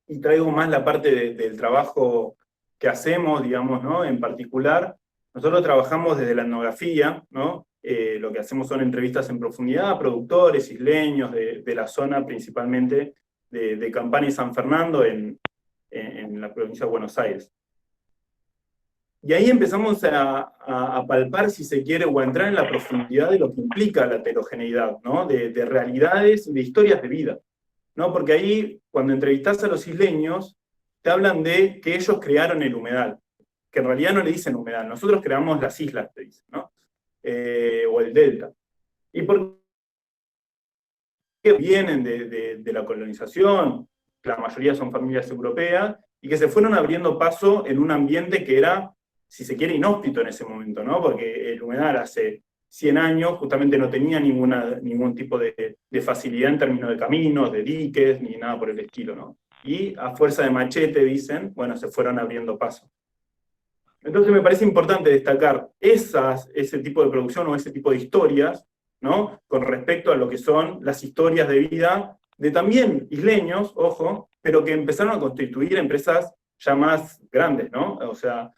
y traigo más la parte del trabajo que hacemos, digamos, ¿no? En particular, nosotros trabajamos desde la etnografía, ¿no? Lo que hacemos son entrevistas en profundidad a productores isleños de la zona, principalmente de Campana y San Fernando, en la provincia de Buenos Aires. Y ahí empezamos a palpar, si se quiere, o a entrar en la profundidad de lo que implica la heterogeneidad, ¿no? De realidades, de historias de vida, ¿no? Porque ahí, cuando entrevistás a los isleños, te hablan de que ellos crearon el humedal, que en realidad no le dicen humedal, nosotros creamos las islas, te dicen, ¿no? O el delta. ¿Y por qué vienen de la colonización? La mayoría son familias europeas, y que se fueron abriendo paso en un ambiente que era, si se quiere, inhóspito en ese momento, ¿no? Porque el humedal hace 100 años justamente no tenía ningún tipo de facilidad en términos de caminos, de diques, ni nada por el estilo, ¿no? Y a fuerza de machete, dicen, bueno, se fueron abriendo paso. Entonces me parece importante destacar ese tipo de producción o ese tipo de historias, ¿no? Con respecto a lo que son las historias de vida de también isleños, ojo, pero que empezaron a constituir empresas ya más grandes, ¿no? O sea,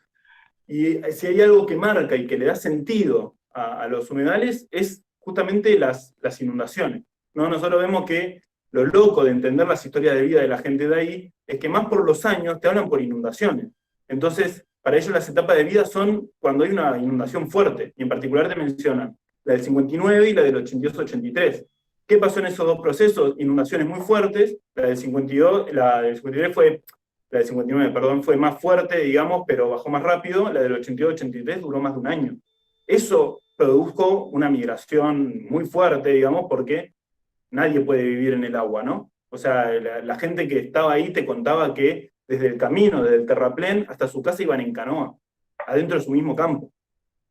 y si hay algo que marca y que le da sentido a los humedales es justamente las inundaciones, ¿no? Nosotros vemos que lo loco de entender las historias de vida de la gente de ahí es que más por los años te hablan por inundaciones. Entonces, para ellos las etapas de vida son cuando hay una inundación fuerte, y en particular te mencionan la del 59 y la del 82-83. ¿Qué pasó en esos dos procesos? Inundaciones muy fuertes, la del 52, la del 53 fue, la del 59, perdón, fue más fuerte, digamos, pero bajó más rápido, la del 82-83 duró más de un año. Eso produjo una migración muy fuerte, digamos, porque nadie puede vivir en el agua, ¿no? O sea, la gente que estaba ahí te contaba que desde el camino, desde el terraplén hasta su casa iban en canoa, adentro de su mismo campo.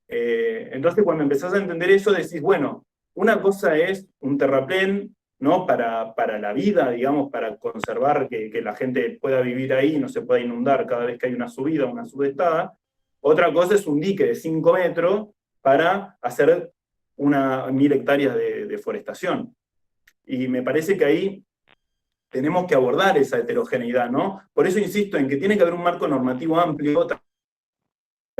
Entonces, cuando empezás a entender eso, decís, bueno, una cosa es un terraplén, ¿no? Para la vida, digamos, para conservar que la gente pueda vivir ahí y no se pueda inundar cada vez que hay una subida o una subestada. Otra cosa es un dique de 5 metros para hacer 1000 hectáreas de deforestación. Y me parece que ahí tenemos que abordar esa heterogeneidad, ¿no? Por eso insisto en que tiene que haber un marco normativo amplio,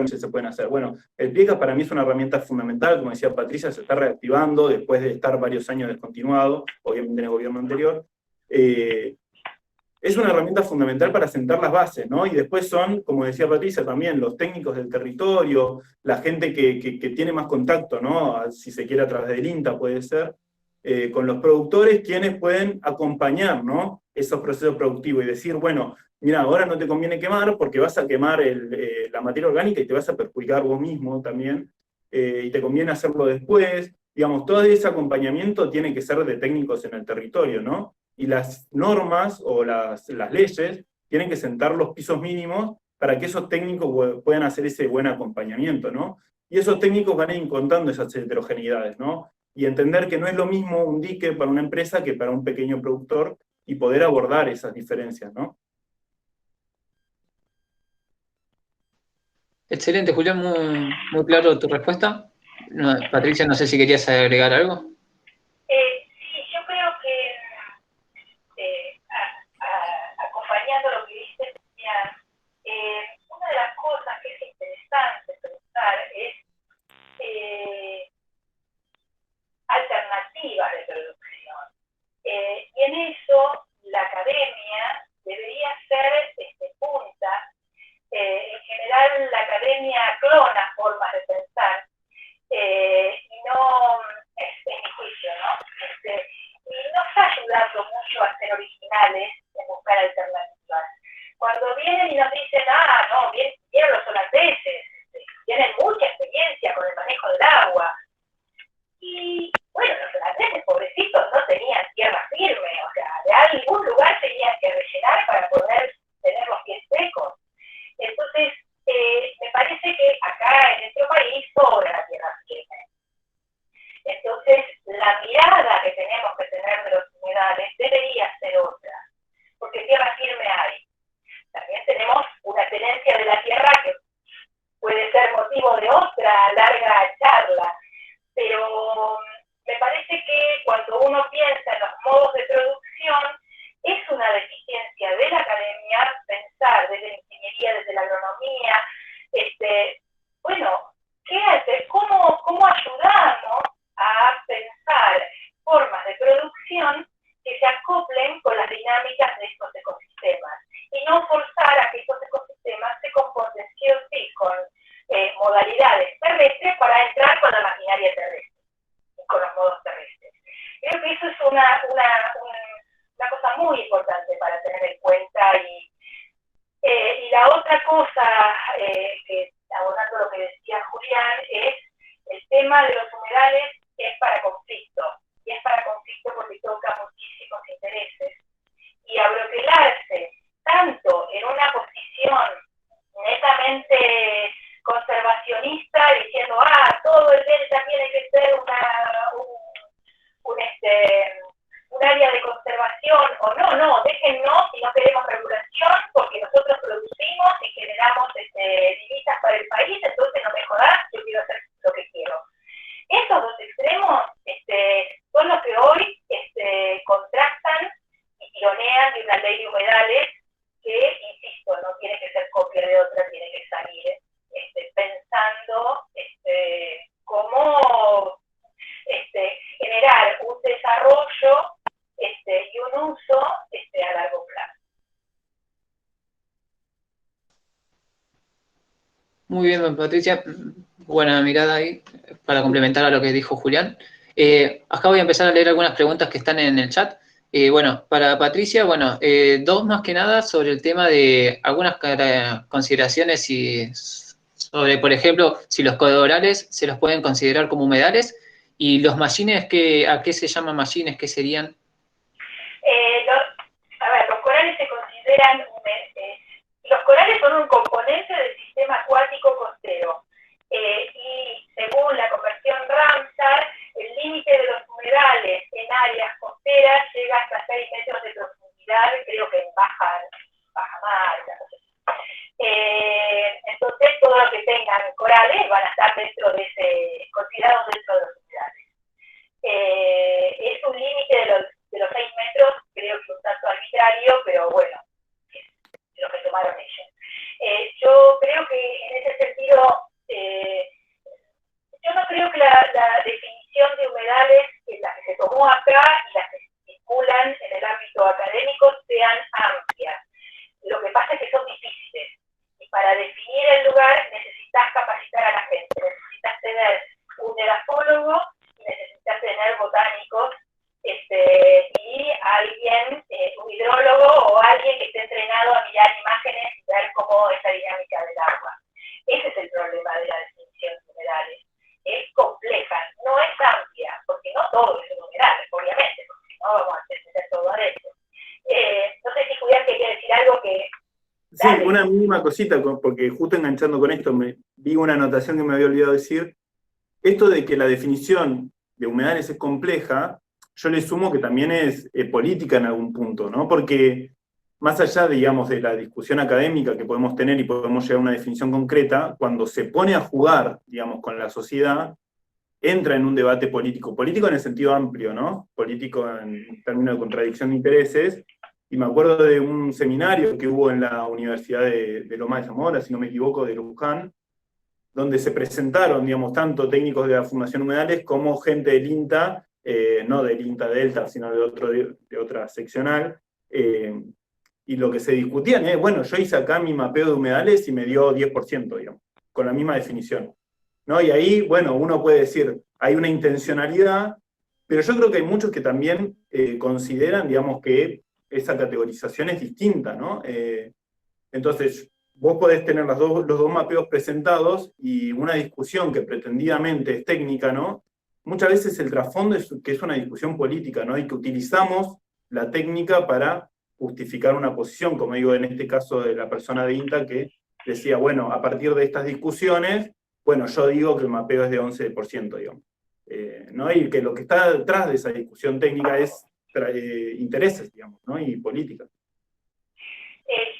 se pueden hacer. Bueno, el PIECAS para mí es una herramienta fundamental, como decía Patricia, se está reactivando después de estar varios años descontinuado, obviamente en el gobierno anterior. Es una herramienta fundamental para sentar las bases, ¿no? Y después son, como decía Patricia también, los técnicos del territorio, la gente que tiene más contacto, ¿no? Si se quiere a través del INTA puede ser, con los productores, quienes pueden acompañar, ¿no? Esos procesos productivos y decir, bueno, mira, ahora no te conviene quemar porque vas a quemar la materia orgánica y te vas a perjudicar vos mismo también, y te conviene hacerlo después. Digamos, todo ese acompañamiento tiene que ser de técnicos en el territorio, ¿no? Y las normas o las leyes tienen que sentar los pisos mínimos para que esos técnicos puedan hacer ese buen acompañamiento, ¿no? Y esos técnicos van a ir encontrando esas heterogeneidades, ¿no? Y entender que no es lo mismo un dique para una empresa que para un pequeño productor, y poder abordar esas diferencias, ¿no?
Excelente, Julián, muy claro tu respuesta. No, Patricia, no sé si querías agregar algo.
Sí, yo creo que acompañando lo que dice, una de las cosas que es interesante pensar es alternativas de producción. Y en eso la academia debería ser punta. En general la academia clona formas de pensar, y no, en mi juicio, ¿no? Y nos está ayudando mucho a ser originales, en buscar alternativas. Cuando vienen y nos dicen, no, vieron los holandeses, tienen mucha experiencia con el manejo del agua. Y bueno, los holandeses, pobrecitos, no tenían tierra firme, o sea, de algún lugar tenían que rellenar para poder tener los pies secos. Entonces, me parece que acá en nuestro país sobra la tierra firme. Entonces, la mirada que tenemos que tener de los humedales debería ser otra, porque tierra firme hay. También tenemos una tenencia de la tierra que puede ser motivo de otra larga charla, pero me parece que cuando uno piensa en los modos de producción, es una deficiencia de la academia pensar desde la ingeniería, desde la agronomía, bueno, ¿qué hace? ¿Cómo ayudamos a pensar formas de producción que se acoplen con las dinámicas de estos ecosistemas? Y no forzar a que estos ecosistemas se comporten sí o sí con modalidades terrestres para entrar con la maquinaria terrestre y con los modos terrestres. Creo que eso es una cosa muy importante para tener en cuenta. Y la otra cosa, que abordando lo que decía Julián, es el tema de los humedales es para conflicto. Y es para conflicto porque toca muchísimos intereses. Y abroquelarse tanto en una posición netamente conservacionista, diciendo, todo el delta tiene que ser un área de conservación, o no, déjennos si no queremos regulación, porque nosotros producimos y generamos divisas para el país, entonces no me jodas, yo quiero hacer lo que quiero. Esos dos extremos son los que hoy contrastan y tironean de una ley de humedales que, insisto, no tiene que ser copia de otra, tiene que salir pensando cómo generar un desarrollo y un uso a largo plazo.
Muy bien, Patricia. Buena mirada ahí para complementar a lo que dijo Julián. Acá voy a empezar a leer algunas preguntas que están en el chat. Bueno, para Patricia, bueno, dos más que nada sobre el tema de algunas consideraciones sobre, por ejemplo, si los codorales se los pueden considerar como humedales y los mallines, ¿a qué se llaman mallines? ¿Qué serían?
Los corales se consideran los corales son un componente del sistema acuático costero y según la conversión Ramsar, el límite de los humedales en áreas costeras llega hasta 6 metros de profundidad, creo que en baja mar. Entonces, todo lo que tengan corales van a estar considerados dentro de los humedales. Es un límite de los 6 metros, creo que un tanto arbitrario, pero bueno, es lo que tomaron ellos. Yo creo que en ese sentido, yo no creo que la definición de humedales, la que se tomó acá y las que circulan en el ámbito académico, sean amplias. Lo que pasa es que son difíciles. Y para definir el lugar necesitas capacitar a la gente, necesitas tener un edafólogo, necesitas tener botánicos y alguien, un hidrólogo o alguien que esté entrenado a mirar imágenes y ver cómo es la dinámica del agua. Ese es el problema de la definición de humedales. Es compleja, no es amplia, porque no todo es un humedal, obviamente, porque si no vamos a entender todo adentro. No sé si Julián quería decir algo que...
Sí, una mínima cosita, porque justo enganchando con esto, vi una anotación que me había olvidado decir. Esto de que la definición de humedales es compleja, yo le sumo que también es política en algún punto, ¿no? Porque más allá, digamos, de la discusión académica que podemos tener y podemos llegar a una definición concreta, cuando se pone a jugar, digamos, con la sociedad, entra en un debate político. Político en el sentido amplio, ¿no? Político en términos de contradicción de intereses. Y me acuerdo de un seminario que hubo en la Universidad de Loma de Zamora, si no me equivoco, de Luján, donde se presentaron, digamos, tanto técnicos de la Fundación Humedales como gente del INTA, no del INTA Delta, sino de otra seccional, y lo que se discutían es, bueno, yo hice acá mi mapeo de humedales y me dio 10%, digamos, con la misma definición, ¿no? Y ahí, bueno, uno puede decir, hay una intencionalidad, pero yo creo que hay muchos que también consideran, digamos, que esa categorización es distinta, ¿no? Entonces, vos podés tener los dos mapeos presentados y una discusión que pretendidamente es técnica, ¿no? Muchas veces el trasfondo es que es una discusión política, ¿no? Y que utilizamos la técnica para justificar una posición, como digo en este caso de la persona de INTA que decía, bueno, a partir de estas discusiones, bueno, yo digo que el mapeo es de 11%, digamos. ¿No? Y que lo que está detrás de esa discusión técnica es intereses, digamos, ¿no? Y política.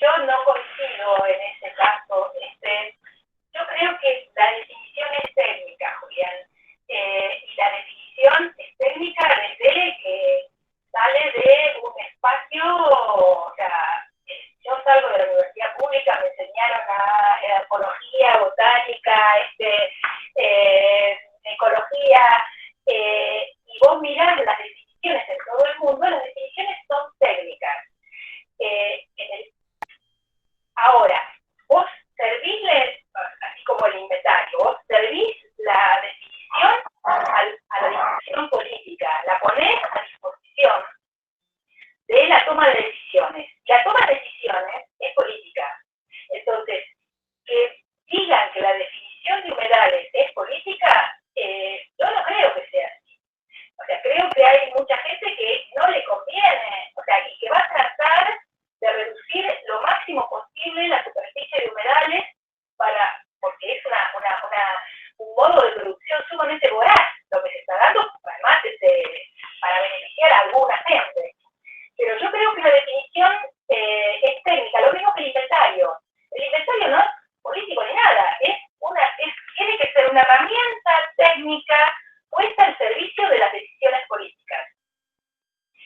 Yo no coincido en ese caso. Yo creo que la definición es técnica, Julián. Y la definición es técnica desde que sale vos mirás las definiciones en todo el mundo, las definiciones son técnicas. Ahora, vos servís, así como el inventario, vos servís la definición a la discusión política, la ponés a disposición de la toma de decisiones. La toma de decisiones es política. Entonces, que digan que la definición de humedales es política, yo no creo que sea así. O sea, creo que hay mucha gente que no le conviene, o sea, y que va a tratar de reducir lo máximo posible la superficie de humedales porque es un modo de producción sumamente voraz, lo que se está dando, además, para beneficiar a alguna gente. Pero yo creo que la definición es técnica, lo mismo que el inventario. El inventario no es político ni nada, tiene que ser una herramienta técnica puesta al servicio de las decisiones políticas.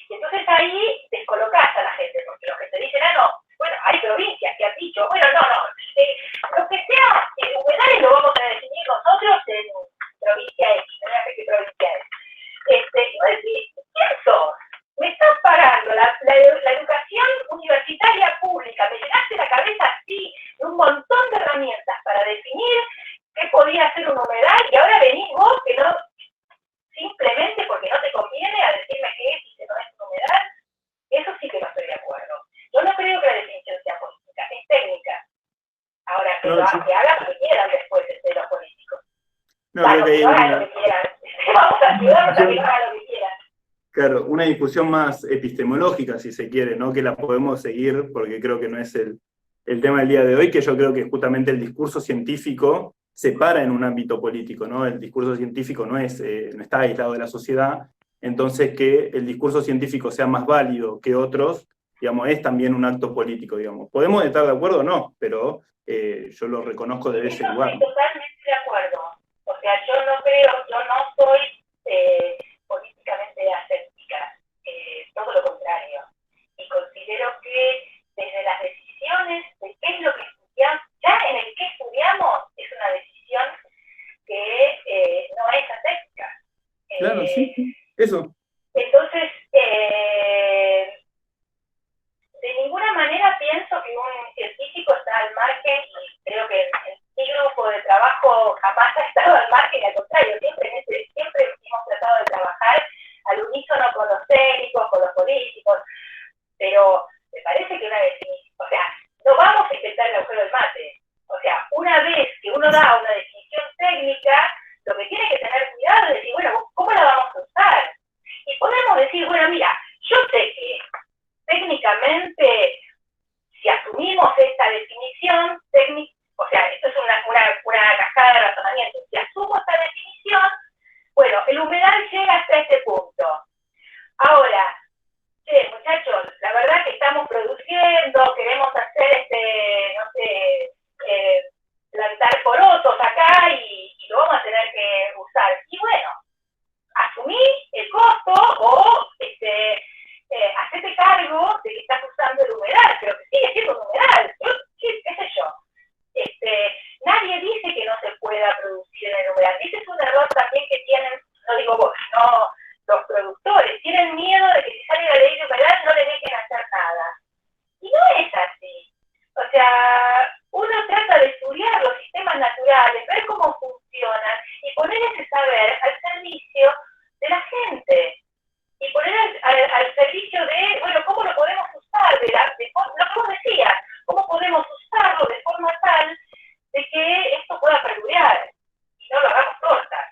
Y entonces ahí descolocás a la gente, porque los que te dicen, no, bueno, hay provincias que han dicho, bueno, no, lo que sea, humedales lo vamos a definir nosotros en provincia X, no sé qué provincia es. Y vos decís, ¿quién sos? Me estás pagando la educación universitaria pública, me llenaste la cabeza así, de un montón de herramientas para definir qué podía ser un humedal, y ahora venís vos que no, simplemente porque no te conviene, a decirme qué es y que no es un humedal. Eso sí que no estoy de acuerdo. Yo no creo que la definición sea política, es técnica. Ahora, que hagan lo que quieran después de los políticos. Claro, que no hagan lo que quieran. Vamos a ayudarlos a que no hagan lo que quieran.
Claro, una discusión más epistemológica, si se quiere, ¿no? Que la podemos seguir, porque creo que no es el tema del día de hoy, que yo creo que justamente el discurso científico se para en un ámbito político, ¿no? El discurso científico no está aislado de la sociedad, entonces que el discurso científico sea más válido que otros, digamos, es también un acto político, digamos. ¿Podemos estar de acuerdo o no? Pero yo lo reconozco desde ese lugar.
Estoy totalmente de acuerdo. O sea, yo no soy políticamente aséptica, todo lo contrario. Y considero que desde las decisiones de qué es lo que estudiamos, ya en el que estudiamos es una decisión que no es aséptica.
Claro, sí, eso.
Entonces, de ninguna manera pienso que un científico está al margen, y creo que mi grupo de trabajo jamás ha estado al margen, al contrario, siempre hemos tratado de trabajar al unísono con los técnicos, con los políticos, pero me parece que una definición, o sea, no vamos a inventar el agujero del mate. O sea, una vez que uno da una definición técnica, lo que tiene que tener cuidado es decir, bueno, ¿cómo la vamos a usar? Y podemos decir, bueno, mira, yo sé que técnicamente, si asumimos esta definición técnica, o sea, esto es una cascada de razonamiento, si asumo esta definición, bueno, el humedal llega hasta este punto. Ahora, muchachos, la verdad que estamos produciendo, queremos hacer no sé, plantar porotos acá y lo vamos a tener que usar. Y bueno, asumí el costo o hacete cargo de que estás usando el humedal, pero que sigue siendo un humedal. ¿Qué sé yo? Nadie dice que no se pueda producir en el humedal. Ese es un error también que tienen, no digo vos, no los productores, tienen miedo de que si sale la ley de humedal no le dejen hacer nada. Y no es así. O sea, uno trata de estudiar los sistemas naturales, ver cómo funcionan y poner ese saber al servicio de la gente. Y poner al servicio de, bueno, cómo lo podemos usar, lo que vos decías, cómo podemos usarlo de forma tal de que esto pueda perdurar y no lo hagamos tortas.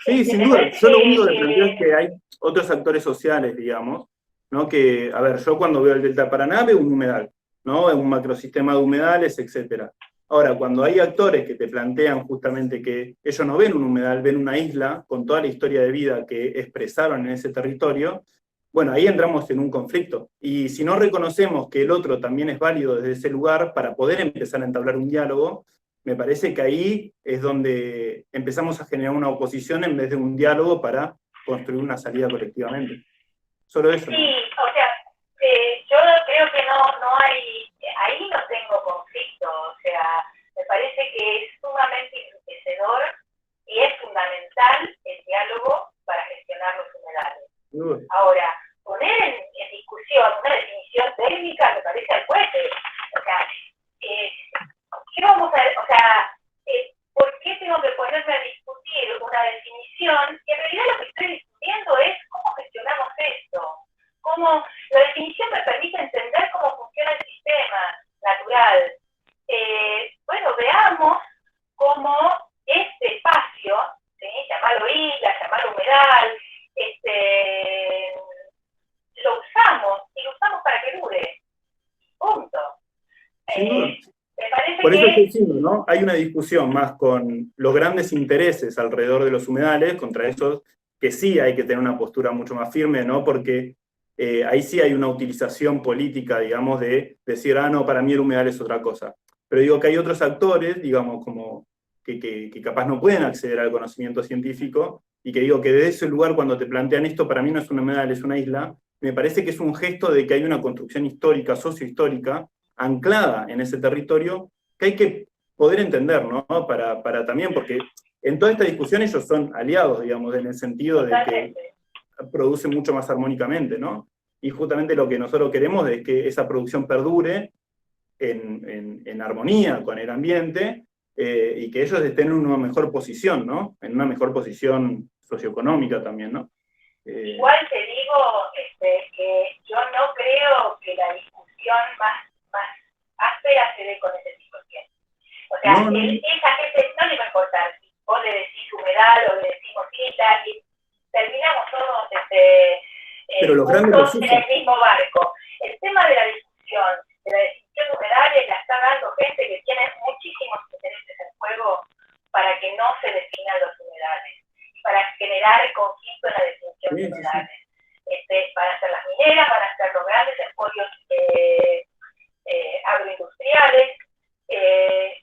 Sí, sin duda. Yo lo único que planteo es que hay otros actores sociales, digamos, ¿no? Que, a ver, yo cuando veo el Delta Paraná veo un humedal, ¿no? Un macrosistema de humedales, etcétera. Ahora, cuando hay actores que te plantean justamente que ellos no ven un humedal, ven una isla con toda la historia de vida que expresaron en ese territorio, bueno, ahí entramos en un conflicto. Y si no reconocemos que el otro también es válido desde ese lugar para poder empezar a entablar un diálogo, me parece que ahí es donde empezamos a generar una oposición en vez de un diálogo para construir una salida colectivamente. Solo eso.
Sí, o sea, yo creo que no hay, ahí no tengo conflicto, o sea, me parece que es sumamente enriquecedor y es fundamental el diálogo para gestionar los
duda.
Ahora, poner en discusión una definición técnica me parece al cohete. O sea, ¿qué vamos a, o sea, ¿por qué tengo que ponerme a discutir una definición? Que en realidad lo que estoy discutiendo es cómo gestionamos esto. Cómo la definición me permite entender cómo funciona el sistema natural. Bueno, veamos cómo este espacio, ¿sí? Llamarlo isla, llamarlo humedal, lo usamos, y lo usamos para que dure. Punto.
Sin duda.
Me parece
Por eso
que
estoy diciendo, ¿no? Hay una discusión más con los grandes intereses alrededor de los humedales, contra esos que sí hay que tener una postura mucho más firme, ¿no? Porque ahí sí hay una utilización política, digamos, de decir, no, para mí el humedal es otra cosa. Pero digo que hay otros actores, digamos, como que capaz no pueden acceder al conocimiento científico, y que digo que desde ese lugar, cuando te plantean esto, para mí no es un humedal, es una isla, me parece que es un gesto de que hay una construcción histórica, sociohistórica, anclada en ese territorio, que hay que poder entender, ¿no? Para también, porque en toda esta discusión ellos son aliados, digamos, en el sentido de que producen mucho más armónicamente, ¿no? Y justamente lo que nosotros queremos es que esa producción perdure en armonía con el ambiente, y que ellos estén en una mejor posición, ¿no? En una mejor posición socioeconómica también, ¿no?
Igual te digo que yo no creo que la discusión más áspera se dé con ese tipo de gente. O sea,
No.
esa gente no le va a importar si vos le decís humedal o le decimos isla, y terminamos todos
pero los grandes
juntos
los
en
usan.
el mismo barco. El tema de la discusión, de la definición de humedales, la está dando gente que tiene muchísimos intereses en juego para que no se definan los humedales, para generar conflicto en la definición de humedales. Van a ser las mineras, van a ser los grandes emporios agroindustriales,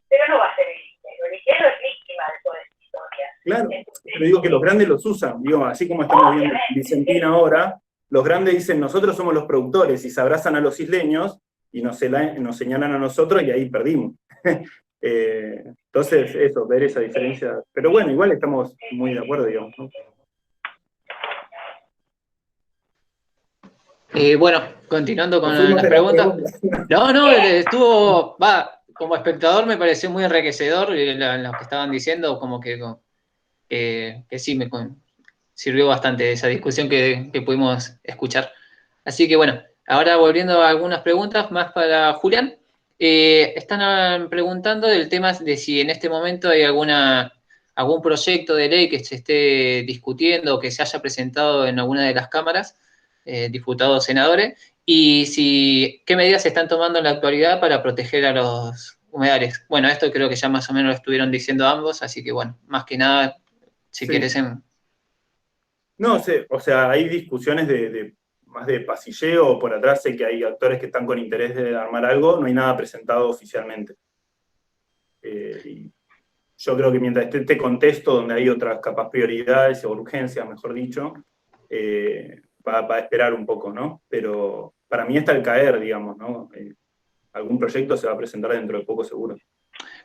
pero no va a ser el ligero. El ligero es víctima de toda esta historia.
Claro, pero digo que los grandes los usan, digo, así como estamos viendo en Vicentín ahora, los grandes dicen, nosotros somos los productores, y se abrazan a los isleños, y nos señalan a nosotros, y ahí perdimos. Entonces, eso, ver esa diferencia. Pero bueno, igual estamos muy de acuerdo, digamos, ¿no?
Bueno, continuando con
Nos fuimos
las
de
preguntas. No, estuvo, como espectador me pareció muy enriquecedor lo que estaban diciendo, como que sí, me sirvió bastante esa discusión que pudimos escuchar. Así que bueno, ahora volviendo a algunas preguntas más para Julián. Están preguntando del tema de si en este momento hay algún proyecto de ley que se esté discutiendo o que se haya presentado en alguna de las cámaras, diputados, senadores, y qué medidas se están tomando en la actualidad para proteger a los humedales. Bueno, esto creo que ya más o menos lo estuvieron diciendo ambos, así que bueno, más que nada, si
Sí.
quieres...
No sé, o sea, hay discusiones más de pasilleo, o por atrás sé que hay actores que están con interés de armar algo, no hay nada presentado oficialmente. Y yo creo que mientras esté este contexto donde hay otras capaz prioridades o urgencias, mejor dicho, va a esperar un poco, ¿no? Pero para mí está al caer, digamos, ¿no? Algún proyecto se va a presentar dentro de poco seguro.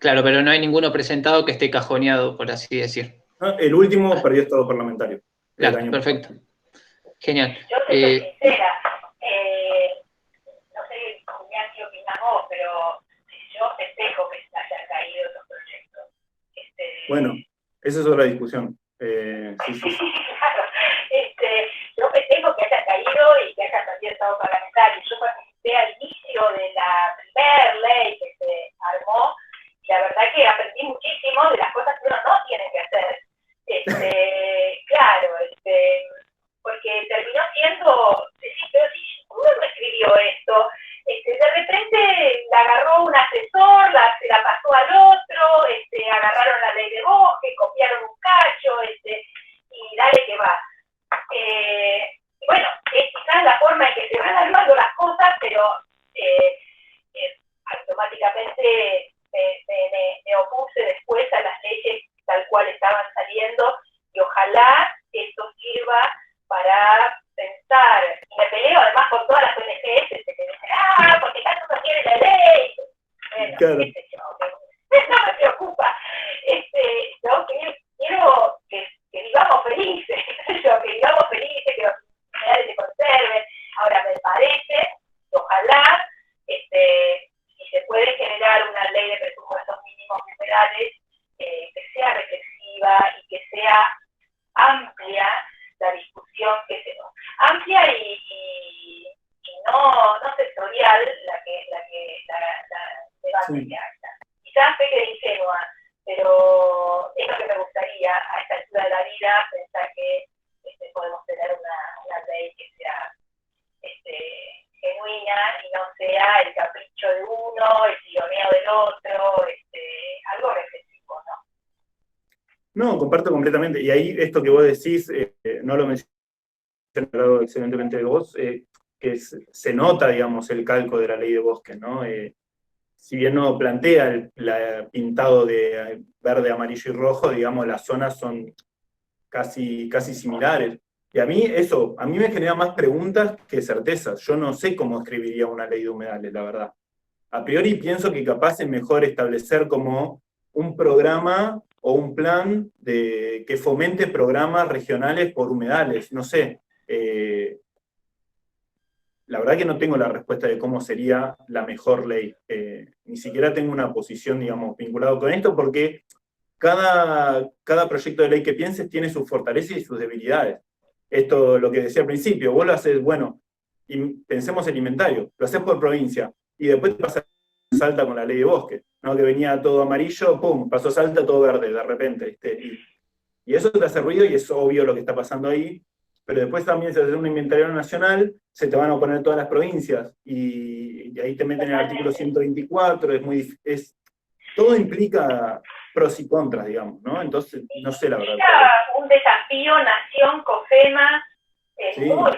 Claro, pero no hay ninguno presentado que esté cajoneado, por así decir.
El último perdió estado parlamentario.
Claro, perfecto. Genial.
Yo te soy sincera, no sé, Julián, qué opinás vos, pero yo festejo que hayan caído esos proyectos.
Bueno, esa es otra discusión. Sí.
Claro, yo festejo que haya caído y que haya perdido estado parlamentario. Yo participé al inicio de la primera ley que se armó, y la verdad que aprendí muchísimo de las cosas que uno no tiene que hacer. Claro, porque terminó siendo, pero si uno no escribió esto, de repente la agarró un asesor, se la pasó al otro, agarraron la ley de bosque, copiaron un cacho, y dale que va. Bueno, es quizás la forma en que se van armando las cosas, pero automáticamente me opuse después a las leyes tal cual estaban saliendo, y ojalá esto sirva para pensar, y me peleo además con todas las ONGs que dicen, porque tanto no tiene la ley. Bueno,
claro.
No me preocupa. Yo quiero que vivamos felices, que vivamos felices, que los visión, qué sé yo, amplia y no sectorial la debate
Sí.
que haya. Quizás peque de ingenua, pero es lo que me gustaría a esta altura de la vida, pensar que podemos tener una ley que sea genuina y no sea el capricho de uno, el tironeo del otro, algo reflexivo, ¿no?
No, comparto completamente. Y ahí esto que vos decís, no lo mencioné, hablado excelentemente de vos, que se nota, digamos, el calco de la ley de bosques, ¿no? Si bien no plantea el pintado de verde, amarillo y rojo, digamos, las zonas son casi similares. Y a mí me genera más preguntas que certezas. Yo no sé cómo escribiría una ley de humedales, la verdad. A priori pienso que capaz es mejor establecer como un programa o un plan que fomente programas regionales por humedales. No sé. La verdad que no tengo la respuesta de cómo sería la mejor ley. Ni siquiera tengo una posición, digamos, vinculada con esto, porque cada proyecto de ley que pienses tiene sus fortalezas y sus debilidades. Esto, lo que decía al principio, vos lo haces, bueno, y pensemos en inventario, lo haces por provincia, y después te pasa a Salta con la ley de bosque, ¿no? Que venía todo amarillo, pum, pasó Salta todo verde de repente, ¿viste? Y eso te hace ruido y es obvio lo que está pasando ahí, pero después también se hace un inventario nacional, se te van a oponer todas las provincias, y ahí te meten el artículo 124, todo implica pros y contras, digamos, ¿no? Entonces, no sé la verdad.
Un desafío nación COFEMA
Sí.
muy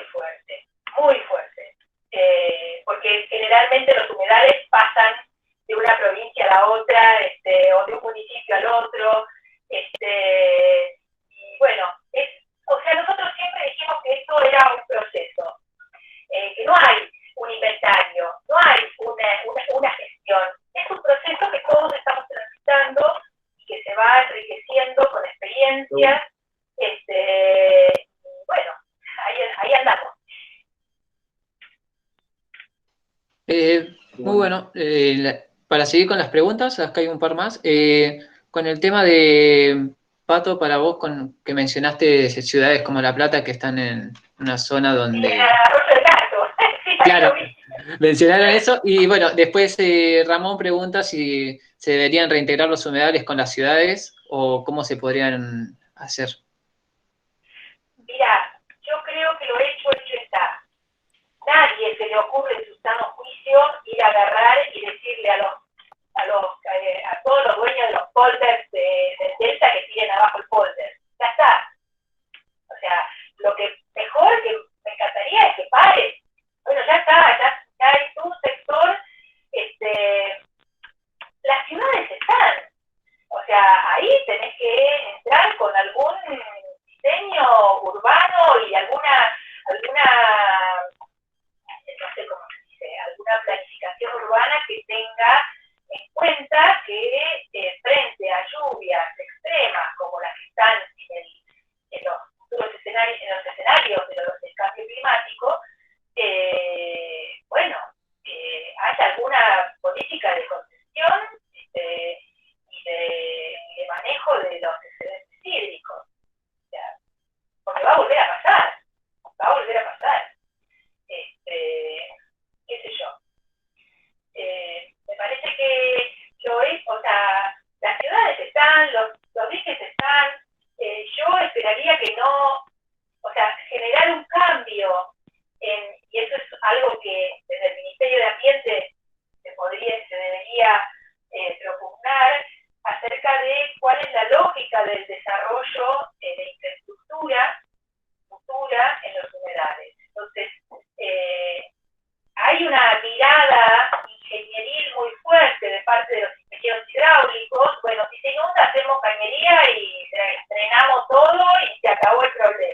fuerte, porque generalmente los humedales pasan de una provincia a la otra, o de un municipio al otro, y bueno, o sea, nosotros siempre dijimos que esto era un proceso, que no hay un inventario, no hay una gestión, es un proceso que todos estamos transitando y que se va enriqueciendo con experiencias, bueno, ahí andamos.
Muy bueno. Para seguir con las preguntas, acá hay un par más. Con el tema de Pato, para vos, que mencionaste ciudades como La Plata que están en una zona donde...
Arroyo del Gato. Sí,
claro, mencionaron eso. Y bueno, después Ramón pregunta si se deberían reintegrar los humedales con las ciudades o cómo se podrían hacer.
Mira, yo creo que lo hecho está. Nadie se le ocurre en su sano juicio ir a agarrar y decirle a todos los dueños de los polders del Delta que tiren abajo el polder. Ya está. O sea, lo que mejor que me encantaría es que pare. Bueno, ya está, ya es un sector, las ciudades están. O sea, ahí tenés que entrar con algún diseño urbano y alguna no sé cómo se dice, alguna planificación urbana que tenga en cuenta que frente a lluvias extremas como las que están en los futuros escenarios, del cambio climático, bueno, haya alguna política de contención y de manejo de los excedentes hídricos. O sea, porque va a volver a pasar. Qué sé yo. Me parece que o sea, las ciudades están, los diques están, yo esperaría que no, o sea, generar un cambio, y eso es algo que desde el Ministerio de Ambiente se debería propugnar acerca de cuál es la lógica del desarrollo de infraestructura futura en los humedales. Entonces, hay una mirada ingenieril muy fuerte de parte de los ingenieros hidráulicos. Bueno, si se inunda hacemos cañería y drenamos todo y se acabó el problema.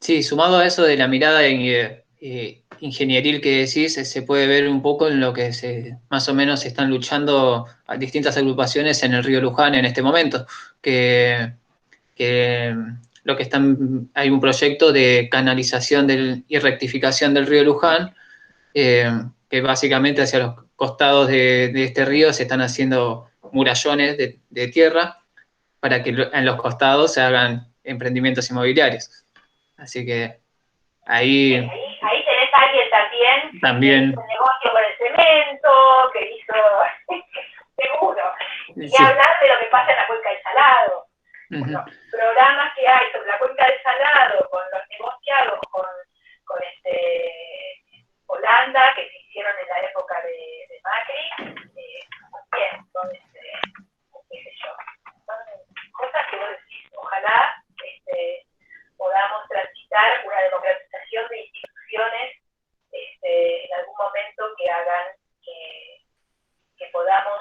Sí, sumado a eso de la mirada ingenieril que decís, se puede ver un poco en lo que más o menos están luchando a distintas agrupaciones en el río Luján en este momento, que lo que hay un proyecto de canalización y rectificación del río Luján, que básicamente hacia los costados de este río se están haciendo murallones de tierra para que en los costados se hagan emprendimientos inmobiliarios. Así que ahí
Ahí tenés a alguien también que hizo negocio con el cemento, que hizo seguro. Y
sí.
hablar de lo que pasa en la cuenca del Salado. Los programas que hay sobre la cuenca del Salado, con los negociados con Holanda, que se hicieron en la época de Macri, también son, qué sé yo, son cosas que vos decís, ojalá podamos transitar una democratización de instituciones en algún momento que hagan que podamos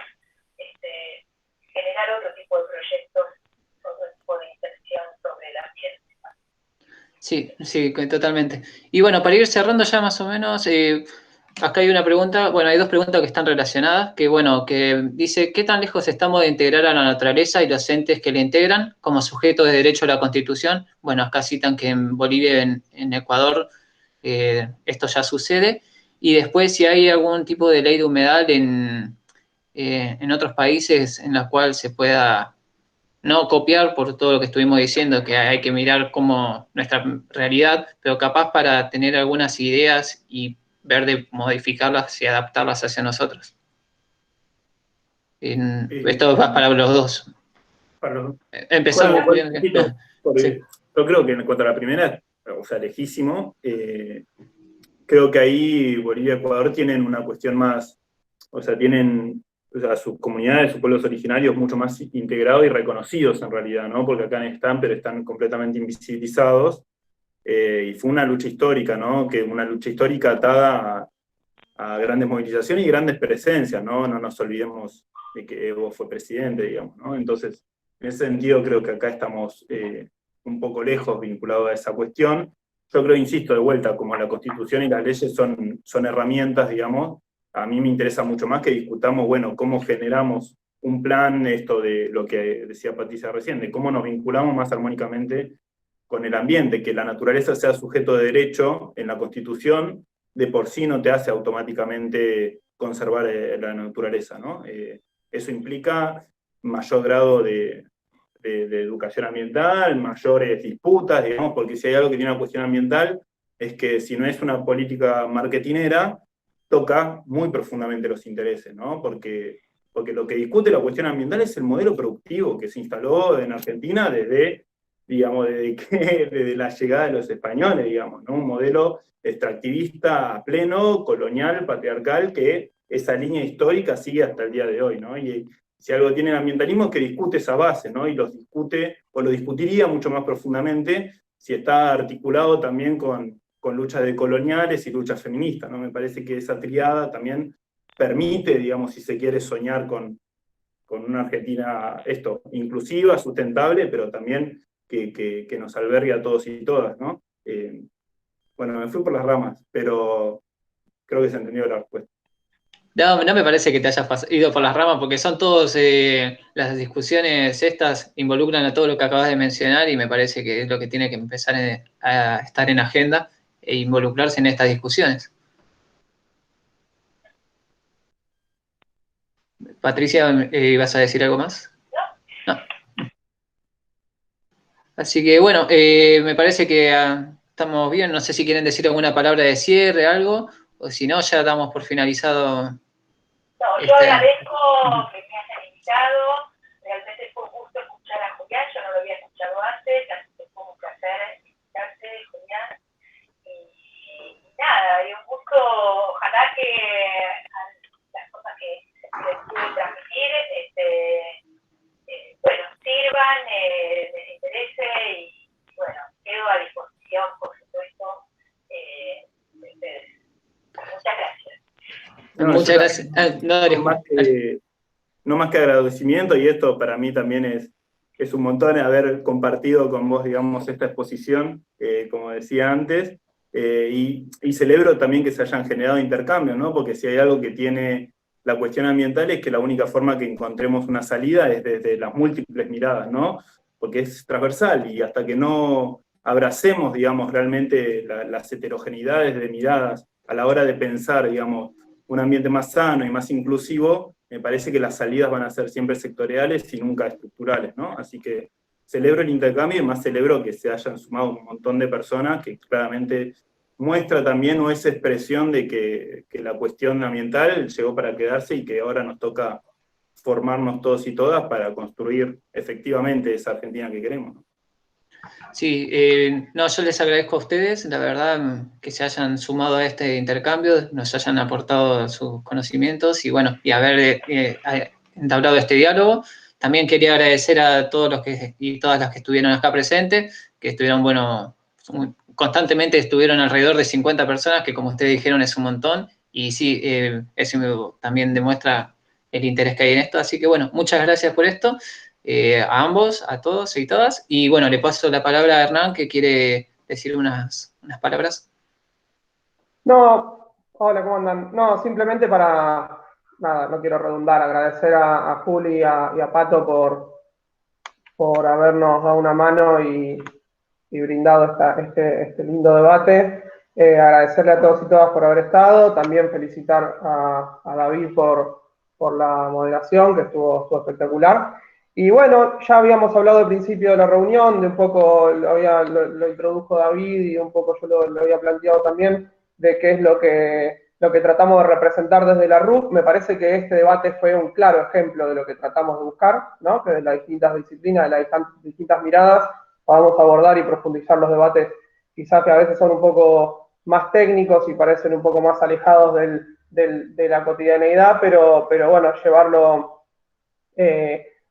generar otro tipo de proyectos, otro tipo de inversión sobre el ambiente.
Sí, sí, totalmente. Y bueno, para ir cerrando ya más o menos, acá hay una pregunta, bueno, hay dos preguntas que están relacionadas, que dice, ¿qué tan lejos estamos de integrar a la naturaleza y los entes que la integran como sujeto de derecho a la Constitución? Bueno, acá citan que en Bolivia y en Ecuador esto ya sucede. Y después si hay algún tipo de ley de humedal en otros países en la cual se pueda no copiar por todo lo que estuvimos diciendo, que hay que mirar como nuestra realidad, pero capaz para tener algunas ideas y ver de modificarlas y adaptarlas hacia nosotros. Esto va para los dos. Empezamos.
Igual,
Sí.
yo creo que en cuanto a la primera, o sea, lejísimo, creo que ahí Bolivia y Ecuador tienen una cuestión más, o sea, tienen sus comunidades, sus pueblos originarios mucho más integrados y reconocidos en realidad, ¿no? Porque acá están, pero están completamente invisibilizados. Y fue una lucha histórica, ¿no? Que una lucha histórica atada a grandes movilizaciones y grandes presencias, ¿no? No nos olvidemos de que Evo fue presidente, digamos, ¿no? Entonces, en ese sentido creo que acá estamos un poco lejos vinculados a esa cuestión. Yo creo, insisto, de vuelta, como la Constitución y las leyes son herramientas, digamos, a mí me interesa mucho más que discutamos, bueno, cómo generamos un plan, esto de lo que decía Patricia recién, de cómo nos vinculamos más armónicamente con el ambiente, que la naturaleza sea sujeto de derecho en la Constitución, de por sí no te hace automáticamente conservar la naturaleza, ¿no? Eso implica mayor grado de educación ambiental, mayores disputas, digamos, porque si hay algo que tiene una cuestión ambiental, es que si no es una política marketinera, toca muy profundamente los intereses, ¿no? Porque lo que discute la cuestión ambiental es el modelo productivo que se instaló en Argentina desde la llegada de los españoles, digamos, ¿no? Un modelo extractivista a pleno, colonial, patriarcal, que esa línea histórica sigue hasta el día de hoy, ¿no? Y si algo tiene el ambientalismo es que discute esa base, ¿no? Y los discute, o lo discutiría mucho más profundamente si está articulado también con luchas decoloniales y luchas feministas, ¿no? Me parece que esa triada también permite, digamos, si se quiere soñar con una Argentina, inclusiva, sustentable, pero también que nos albergue a todos y todas, ¿no? Bueno, me fui por las ramas, pero creo que se entendió la respuesta.
No, no me parece que te hayas ido por las ramas, porque son todos, las discusiones estas involucran a todo lo que acabas de mencionar y me parece que es lo que tiene que empezar a estar en agenda e involucrarse en estas discusiones. Patricia, ¿vas a decir algo más? No. Así que bueno, me parece que estamos bien. No sé si quieren decir alguna palabra de cierre, algo, o si no, ya damos por finalizado.
No, yo agradezco que me hayan invitado. Realmente fue un gusto escuchar a Julián. Yo no lo había escuchado antes, así que fue un placer escucharte, Julián. Y nada, y un gusto, ojalá que las cosas que les pude transmitir, bueno, sirvan, les interese y bueno, quedo a disposición, por supuesto, de ustedes. Muchas gracias.
Muchas gracias.
No más que agradecimiento, y esto para mí también es es un montón haber compartido con vos, digamos, esta exposición, como decía antes, y celebro también que se hayan generado intercambios, ¿no? Porque si hay algo que tiene la cuestión ambiental es que la única forma que encontremos una salida es desde las múltiples miradas, ¿no? Porque es transversal y hasta que no abracemos, digamos, realmente las heterogeneidades de miradas a la hora de pensar, digamos, un ambiente más sano y más inclusivo, me parece que las salidas van a ser siempre sectoriales y nunca estructurales, ¿no? Así que celebro el intercambio y más celebro que se hayan sumado un montón de personas que claramente muestra también o esa expresión de que la cuestión ambiental llegó para quedarse y que ahora nos toca formarnos todos y todas para construir efectivamente esa Argentina que queremos.
Sí, no, yo les agradezco a ustedes, la verdad, que se hayan sumado a este intercambio, nos hayan aportado sus conocimientos y bueno, y haber entablado este diálogo. También quería agradecer a todos los que y todas las que estuvieron acá presentes, que estuvieron, bueno, constantemente estuvieron alrededor de 50 personas, que como ustedes dijeron es un montón, y sí, eso también demuestra el interés que hay en esto. Así que bueno, muchas gracias por esto. A ambos, a todos y todas. Y bueno, le paso la palabra a Hernán, que quiere decir unas palabras.
No, hola, ¿cómo andan? No, simplemente para, nada, no quiero redundar, agradecer a Juli y a Pato por habernos dado una mano y brindado este lindo debate. Agradecerle a todos y todas por haber estado, también felicitar a David por la moderación, que estuvo espectacular. Y bueno, ya habíamos hablado al principio de la reunión, de un poco, lo introdujo David y un poco yo lo había planteado también, de qué es lo que tratamos de representar desde la RUC. Me parece que este debate fue un claro ejemplo de lo que tratamos de buscar, ¿no? Que de las distintas disciplinas, de las distintas miradas, podamos abordar y profundizar los debates, quizás que a veces son un poco más técnicos y parecen un poco más alejados de la cotidianeidad, pero bueno, llevarlo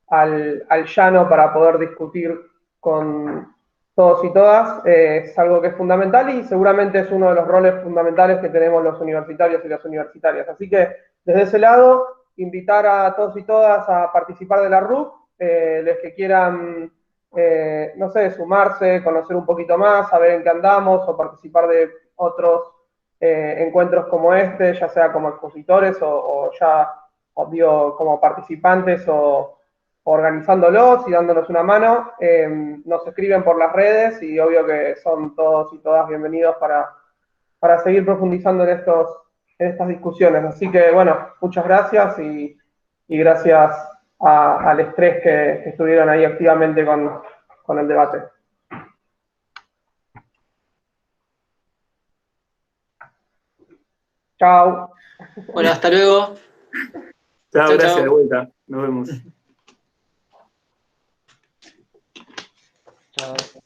al llano para poder discutir con todos y todas es algo que es fundamental y seguramente es uno de los roles fundamentales que tenemos los universitarios y las universitarias. Así que desde ese lado, invitar a todos y todas a participar de la RUC, los que quieran, no sé, sumarse, conocer un poquito más, saber en qué andamos o participar de otros encuentros como este, ya sea como expositores o ya digo, como participantes o organizándolos y dándonos una mano. Nos escriben por las redes y obvio que son todos y todas bienvenidos para seguir profundizando en estas discusiones. Así que bueno, muchas gracias y gracias al estrés que estuvieron ahí activamente con el debate. Chao.
Bueno, hasta luego.
Chao, gracias,
chao.
de vuelta. Nos vemos.
Chao.